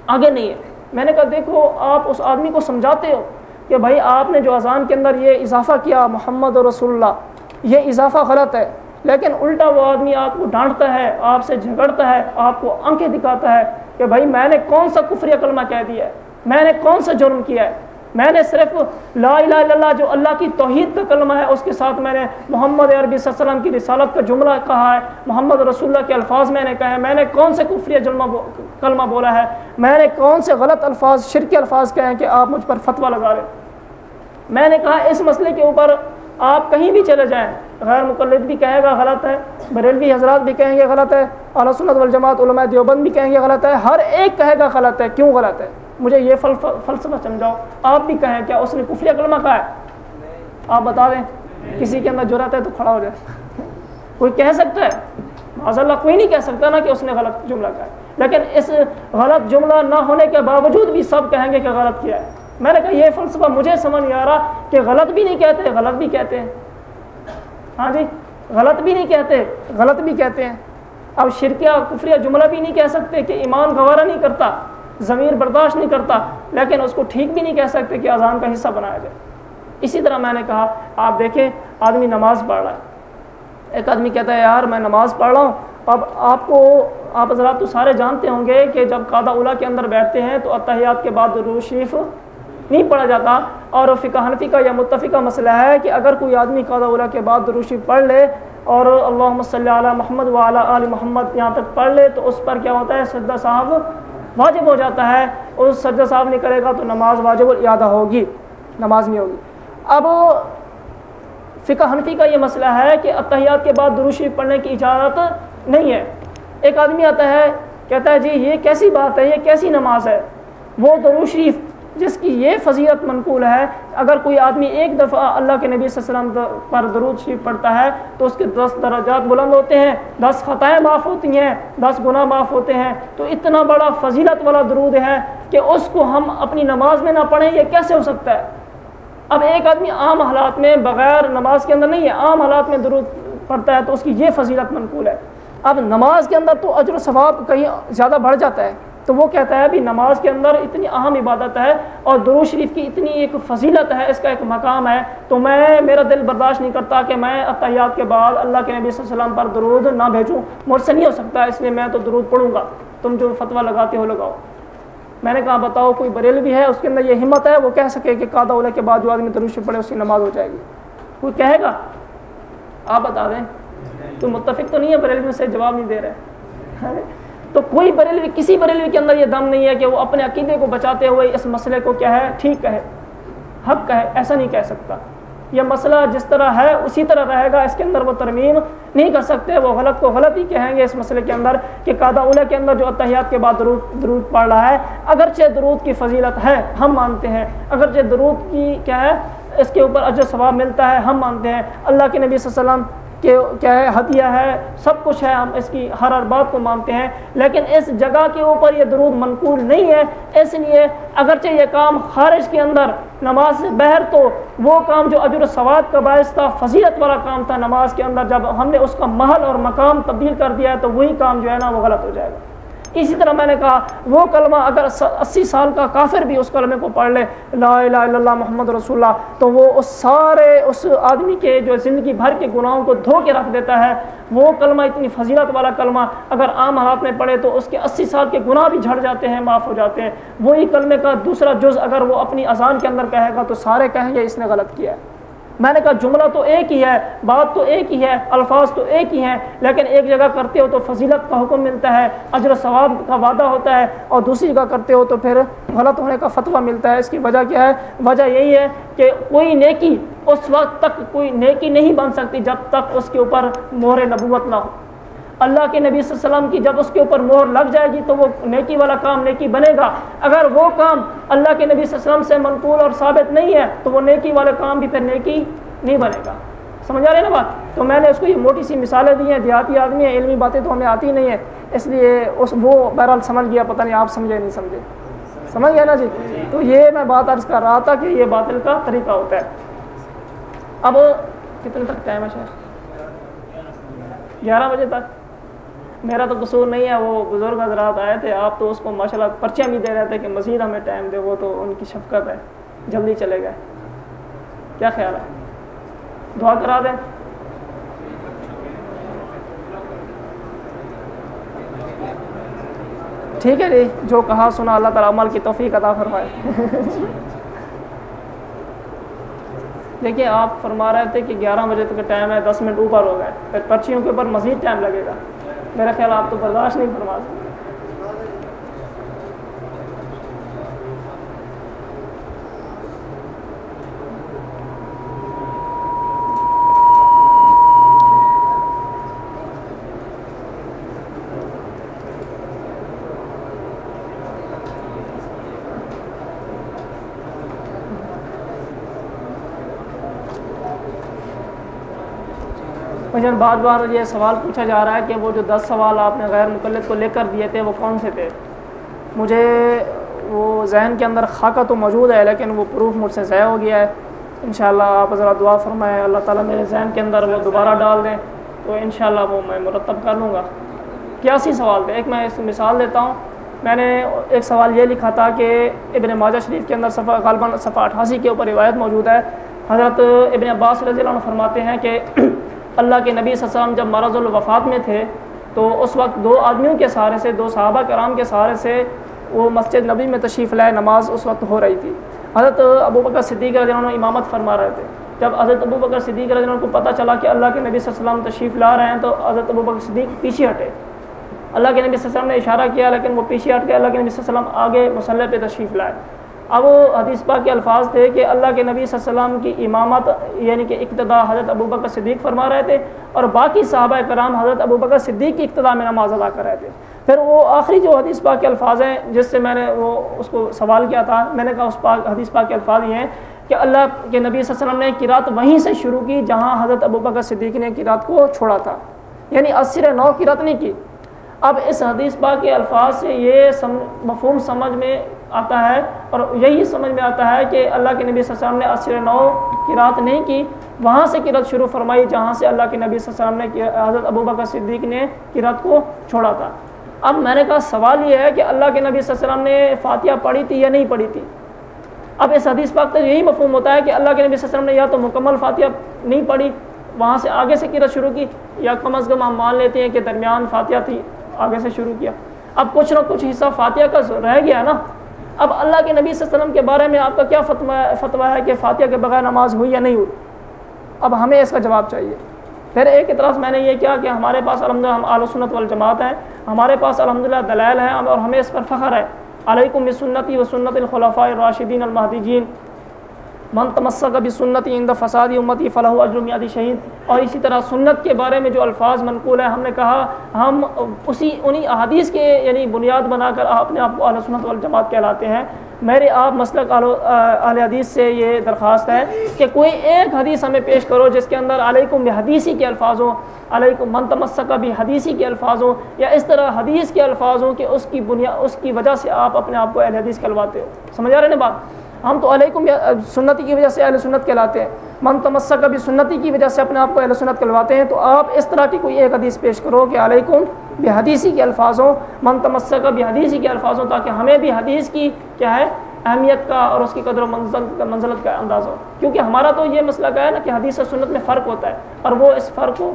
آگے نہیں ہے۔ میں نے کہا دیکھو آپ اس آدمی کو سمجھاتے ہو کہ بھائی آپ نے جو اذان کے اندر یہ اضافہ کیا محمد رسول اللہ، یہ اضافہ غلط ہے، لیکن الٹا وہ آدمی آپ کو ڈانٹتا ہے، آپ سے جھگڑتا ہے، آپ کو آنکھیں دکھاتا ہے کہ بھائی میں نے کون سا کفریہ کلمہ کہہ دیا ہے، میں نے کون سا جرم کیا ہے، میں نے صرف لا الہ الا اللہ جو اللہ کی توحید کا کلمہ ہے اس کے ساتھ میں نے محمد عربی صلی اللہ علیہ وسلم کی رسالت کا جملہ کہا ہے، محمد رسول اللہ کے الفاظ میں نے کہے ہیں، میں نے کون سے کفریہ کلمہ بولا ہے، میں نے کون سے غلط الفاظ شرکی الفاظ کہے ہیں کہ آپ مجھ پر فتویٰ لگا رہے۔ میں نے کہا اس مسئلے کے اوپر آپ کہیں بھی چلے جائیں، غیر مقلد بھی کہے گا غلط ہے، بریلوی حضرات بھی کہیں گے غلط ہے، اہل سنت والجماعت علماء دیوبند بھی کہیں گے غلط ہے، ہر ایک کہے گا غلط ہے۔ کیوں غلط ہے؟ مجھے یہ فلسفہ سمجھاؤ، آپ بھی کہیں کیا اس نے کفریہ کلمہ کہا ہے؟ آپ بتا دیں، کسی کے اندر جرأت ہے تو کھڑا ہو جائے۔ کوئی کہہ سکتا ہے؟ معاذ اللہ کوئی نہیں کہہ سکتا نا کہ اس نے غلط جملہ کہا ہے، لیکن اس غلط جملہ نہ ہونے کے باوجود بھی سب کہیں گے کہ غلط کیا ہے۔ میں نے کہا یہ فلسفہ مجھے سمجھ نہیں آ رہا کہ غلط بھی نہیں کہتے، غلط بھی کہتے ہیں۔ ہاں جی، غلط بھی نہیں کہتے، غلط بھی کہتے ہیں۔ اب شرکیہ کفریہ جملہ بھی نہیں کہہ سکتے کہ ایمان گوارا نہیں کرتا، ضمیر برداشت نہیں کرتا، لیکن اس کو ٹھیک بھی نہیں کہہ سکتے کہ اذان کا حصہ بنایا جائے۔ اسی طرح میں نے کہا آپ دیکھیں آدمی نماز پڑھ رہا ہے، ایک آدمی کہتا ہے یار میں نماز پڑھ رہا ہوں، اب آپ حضرات تو سارے جانتے ہوں گے کہ جب قاعدہ اولیٰ کے اندر بیٹھتے ہیں تو اتحیات کے بعد درود شریف نہیں پڑھا جاتا، اور فقہ حنفی کا یا متفقہ مسئلہ ہے کہ اگر کوئی آدمی قاعدہ اولیٰ کے بعد درود شریف پڑھ لے اور اللہم صلی علی محمد وعلی آل محمد یہاں تک پڑھ لے تو اس پر کیا ہوتا ہے؟ سجدہ صاحب واجب ہو جاتا ہے، اس سجدہ صاحب نہیں کرے گا تو نماز واجب الاعادہ ہوگی، نماز نہیں ہوگی۔ اب فقہ حنفی کا یہ مسئلہ ہے کہ اتحیات کے بعد درود شریف پڑھنے کی اجازت نہیں ہے۔ ایک آدمی آتا ہے کہتا ہے جی یہ کیسی بات ہے، یہ کیسی نماز ہے؟ وہ درود شریف جس کی یہ فضیلت منقول ہے، اگر کوئی آدمی ایک دفعہ اللہ کے نبی صلی اللہ علیہ وسلم پر درود شریف پڑھتا ہے تو اس کے 10 درجات بلند ہوتے ہیں، 10 خطائیں معاف ہوتی ہیں، 10 گناہ معاف ہوتے ہیں۔ تو اتنا بڑا فضیلت والا درود ہے کہ اس کو ہم اپنی نماز میں نہ پڑھیں، یہ کیسے ہو سکتا ہے؟ اب ایک آدمی عام حالات میں بغیر نماز کے اندر نہیں ہے، عام حالات میں درود پڑھتا ہے تو اس کی یہ فضیلت منقول ہے۔ اب نماز کے اندر تو اجر و ثواب کہیں زیادہ بڑھ جاتا ہے، تو وہ کہتا ہے بھی نماز کے اندر اتنی اہم عبادت ہے اور درود شریف کی اتنی ایک فضیلت ہے، اس کا ایک مقام ہے، تو میرا دل برداشت نہیں کرتا کہ میں اتحیات کے بعد اللہ کے نبی صلی اللہ علیہ وسلم پر درود نہ بھیجوں، مجھ سے نہیں ہو سکتا، اس لیے میں تو درود پڑھوں گا، تم جو فتویٰ لگاتے ہو لگاؤ۔ میں نے کہا بتاؤ کوئی بریلوی ہے اس کے اندر یہ ہمت ہے وہ کہہ سکے کہ قادہ اولہ کے بعد جو آدمی درود شریف پڑھے اس کی نماز ہو جائے گی؟ کوئی کہے گا؟ آپ بتا دیں، تو متفق تو نہیں ہے بریلوی سے جواب نہیں دے رہے؟ تو کوئی بریلوی، کسی بریلوی کے اندر یہ دم نہیں ہے کہ وہ اپنے عقیدے کو بچاتے ہوئے اس مسئلے کو کیا ہے ٹھیک کہے، حق کہے، ایسا نہیں کہہ سکتا۔ یہ مسئلہ جس طرح ہے اسی طرح رہے گا، اس کے اندر وہ ترمیم نہیں کر سکتے، وہ غلط کو غلط ہی کہیں گے اس مسئلے کے اندر کہ قادہ اولہ کے اندر جو اتحیات کے بعد درود پڑھ رہا ہے، اگرچہ درود کی فضیلت ہے ہم مانتے ہیں، اگرچہ درود کی کیا ہے اس کے اوپر اجر ثواب ملتا ہے ہم مانتے ہیں، اللہ کے نبی صلی اللہ علیہ وسلم کہ کیا ہے ہدیہ ہے، سب کچھ ہے، ہم اس کی ہر بات کو مانتے ہیں، لیکن اس جگہ کے اوپر یہ درود منقول نہیں ہے، اس لیے اگرچہ یہ کام خارج کے اندر نماز سے بہر تو وہ کام جو اجر و ثواب کا باعث تھا، فضیلت والا کام تھا، نماز کے اندر جب ہم نے اس کا محل اور مقام تبدیل کر دیا ہے تو وہی کام جو ہے نا وہ غلط ہو جائے گا۔ اسی طرح میں نے کہا وہ کلمہ اگر 80 سال کا کافر بھی اس کلمے کو پڑھ لے لا الہ الا اللہ محمد رسول اللہ، تو وہ اس آدمی کے جو زندگی بھر کے گناہوں کو دھو کے رکھ دیتا ہے۔ وہ کلمہ اتنی فضیلت والا کلمہ اگر عام حالات میں پڑھے تو اس کے 80 سال کے گناہ بھی جھڑ جاتے ہیں، معاف ہو جاتے ہیں۔ وہی کلمے کا دوسرا جز اگر وہ اپنی اذان کے اندر کہے گا تو سارے کہیں گے اس نے غلط کیا ہے۔ میں نے کہا جملہ تو ایک ہی ہے، بات تو ایک ہی ہے، الفاظ تو ایک ہی ہیں، لیکن ایک جگہ کرتے ہو تو فضیلت کا حکم ملتا ہے، اجر و ثواب کا وعدہ ہوتا ہے، اور دوسری جگہ کرتے ہو تو پھر غلط ہونے کا فتویٰ ملتا ہے۔ اس کی وجہ کیا ہے؟ وجہ یہی ہے کہ کوئی نیکی اس وقت تک کوئی نیکی نہیں بن سکتی جب تک اس کے اوپر مہر نبوت نہ ہو۔ اللہ کے نبی صلی اللہ علیہ وسلم کی جب اس کے اوپر مہر لگ جائے گی تو وہ نیکی والا کام نیکی بنے گا۔ اگر وہ کام اللہ کے نبی صلی اللہ علیہ وسلم سے منقول اور ثابت نہیں ہے تو وہ نیکی والا کام بھی پھر نیکی نہیں بنے گا۔ سمجھ آ رہے نا بات؟ تو میں نے اس کو یہ موٹی سی مثالیں دی ہیں، دیہاتی آدمی ہیں، علمی باتیں تو ہمیں آتی نہیں ہیں، اس لیے وہ بہرحال سمجھ گیا، پتہ نہیں آپ سمجھے نہیں سمجھے، سمجھ گیا نا جی؟ تو یہ میں بات عرض کر رہا تھا کہ یہ باطل کا طریقہ ہوتا ہے۔ اب کتنے تک ٹائم ہے؟ شاید 11 بجے تک۔ میرا تو قصور نہیں ہے، وہ بزرگ حضرات آئے تھے، آپ تو اس کو ماشاءاللہ پرچیاں بھی دے رہے تھے کہ مزید ہمیں ٹائم دے، وہ تو ان کی شفقت ہے، جلدی چلے گئے۔ کیا خیال ہے؟ دعا کرا دیں؟ ٹھیک ہے جی، جو کہا سنا، اللہ تعالیٰ عمل کی توفیق عطا فرمائے۔ دیکھیے آپ فرما رہے تھے کہ 11 بجے تک ٹائم ہے، 10 منٹ اوپر ہو گئے، پھر پرچیوں کے اوپر مزید ٹائم لگے گا، میرا خیال آپ تو برداشت نہیں فرما سکتے۔ بار بار یہ سوال پوچھا جا رہا ہے کہ وہ جو 10 سوال آپ نے غیر مقلد کو لے کر دیے تھے وہ کون سے تھے؟ مجھے وہ ذہن کے اندر خاکہ تو موجود ہے لیکن وہ پروف مجھ سے ضائع ہو گیا ہے۔ انشاءاللہ آپ ذرا دعا فرمائیں، اللہ تعالیٰ میرے ذہن کے اندر وہ دوبارہ ڈال دیں تو انشاءاللہ وہ میں مرتب کر لوں گا۔ 81 سوال تھے۔ ایک میں اس مثال دیتا ہوں، میں نے ایک سوال یہ لکھا تھا کہ ابن ماجہ شریف کے اندر غالباً صفحہ 88 کے اوپر روایت موجود ہے، حضرت ابن عباس رضی اللہ عنہ فرماتے ہیں کہ اللہ کے نبی صلی اللہ علیہ وسلم جب مرض الوفات میں تھے تو اس وقت 2 آدمیوں کے سہارے سے، 2 صحابہ کرام کے سہارے سے وہ مسجد نبی میں تشریف لائے، نماز اس وقت ہو رہی تھی۔ حضرت ابوبکر صدیق رضی اللہ عنہ امامت فرما رہے تھے۔ جب حضرت ابوبکر صدیق رضی اللہ عنہ کو پتہ چلا کہ اللہ کے نبی صلی اللہ علیہ وسلم تشریف لا رہے ہیں تو حضرت ابوبکر صدیق پیچھے ہٹے۔ اللہ کے نبی صلی اللہ علیہ وسلم نے اشارہ کیا لیکن وہ پیچھے ہٹ کے اللہ کے نبی صلی اللہ علیہ وسلم آگے مصلی پہ تشریف لائے۔ اب حدیث پاک کے الفاظ تھے کہ اللہ کے نبی صلی اللہ علیہ وسلم کی امامت یعنی کہ اقتدا حضرت ابوبکر صدیق فرما رہے تھے اور باقی صحابہ کرام حضرت ابوبکر صدیق کی اقتدا میں نماز ادا کر رہے تھے۔ پھر وہ آخری جو حدیث پاک کے الفاظ ہیں جس سے میں نے وہ اس کو سوال کیا تھا، میں نے کہا اس حدیث پاک کے الفاظ یہ ہیں کہ اللہ کے نبی صلی اللہ علیہ وسلم نے قرات وہیں سے شروع کی جہاں حضرت ابوبکر صدیق نے قرات کو چھوڑا تھا، یعنی 80 9 قرات نہیں کی۔ اب اس حدیث پاک کے الفاظ سے یہ مفہوم سمجھ میں آتا ہے، اور یہی سمجھ میں آتا ہے کہ اللہ کے نبی صلی اللہ علیہ وسلم نے عصر نو قرات نہیں کی، وہاں سے قرات شروع فرمائی جہاں سے اللہ کے نبی صلی اللہ علیہ وسلم نے حضرت ابوبکر صدیق نے قرات کو چھوڑا تھا۔ اب میں نے کہا سوال یہ ہے کہ اللہ کے نبی صلی اللہ علیہ وسلم نے فاتحہ پڑھی تھی یا نہیں پڑھی تھی؟ اب اس حدیث پاک سے یہی مفہوم ہوتا ہے کہ اللہ کے نبی صلی اللہ علیہ وسلم نے یا تو مکمل فاتحہ نہیں پڑھی، وہاں سے آگے سے قرات شروع کی، یا کم از کم ہم مان لیتے ہیں کہ درمیان فاتحہ تھی، آگے سے شروع کیا۔ اب کچھ نہ کچھ حصہ فاتحہ کا رہ گیا نا۔ اب اللہ کے نبی صلی اللہ علیہ وسلم کے بارے میں آپ کا کیا فتویٰ ہے کہ فاتحہ کے بغیر نماز ہوئی یا نہیں ہوئی؟ اب ہمیں اس کا جواب چاہیے۔ پھر ایک اعتراض میں نے یہ کیا کہ ہمارے پاس الحمدللہ ہم اہل سنت والجماعت ہیں، ہمارے پاس الحمدللہ دلائل ہیں اور ہمیں اس پر فخر ہے۔ علیکم بسنتی و سنت الخلفاء الراشدین المہدیین، من تمسک بسنتی عند فساد امتی فلہ اجر مئات شہید۔ اور اسی طرح سنت کے بارے میں جو الفاظ منقول ہیں، ہم نے کہا ہم انہی احادیث کے یعنی بنیاد بنا کر اپنے آپ کو اہل سنت والجماعت کہلاتے ہیں۔ میرے آپ مسلک اہل حدیث سے یہ درخواست ہے کہ کوئی ایک حدیث ہمیں پیش کرو جس کے اندر علیکم بحدیثی کے الفاظ ہوں، علیکم من تمسک بحدیثی کے الفاظ ہوں، یا اس طرح حدیث کے الفاظ ہوں کہ اس کی وجہ سے آپ اپنے آپ کو اہل حدیث کہلواتے ہو۔ سمجھ آ رہے ہیں بات؟ ہم تو علیکم سنتی کی وجہ سے اہل سنت کہلاتے ہیں، من تمسک بسنتی کی وجہ سے اپنے آپ کو اہل سنت کہلواتے ہیں۔ تو آپ اس طرح کی کوئی ایک حدیث پیش کرو کہ علیکم بحدیثی کے الفاظ ہوں، من تمسک بحدیثی کے الفاظ ہوں، تاکہ ہمیں بھی حدیث کی کیا ہے اہمیت کا اور اس کی قدر و منزلت کا اندازہ ہو۔ کیونکہ ہمارا تو یہ مسئلہ کیا ہے نا کہ حدیث اور سنت میں فرق ہوتا ہے، اور وہ اس فرق کو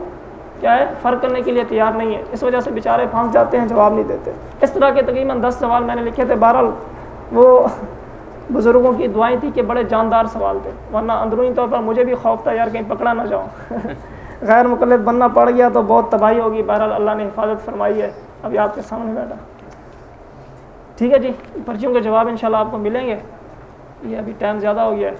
کیا ہے فرق کرنے کے لیے تیار نہیں ہے، اس وجہ سے بیچارے پھنس جاتے ہیں، جواب نہیں دیتے۔ اس طرح کے تقریباً 10 سوال میں نے لکھے تھے۔ بہرحال وہ بزرگوں کی دعائیں تھی کہ بڑے جاندار سوال تھے، ورنہ اندرونی طور پر مجھے بھی خوف تھا یار کہیں پکڑا نہ جاؤں غیر مقلد بننا پڑ گیا تو بہت تباہی ہوگی۔ بہرحال اللہ نے حفاظت فرمائی ہے، ابھی آپ کے سامنے بیٹھا۔ ٹھیک ہے جی، پرچیوں کے جواب انشاءاللہ آپ کو ملیں گے، یہ ابھی ٹائم زیادہ ہو گیا ہے۔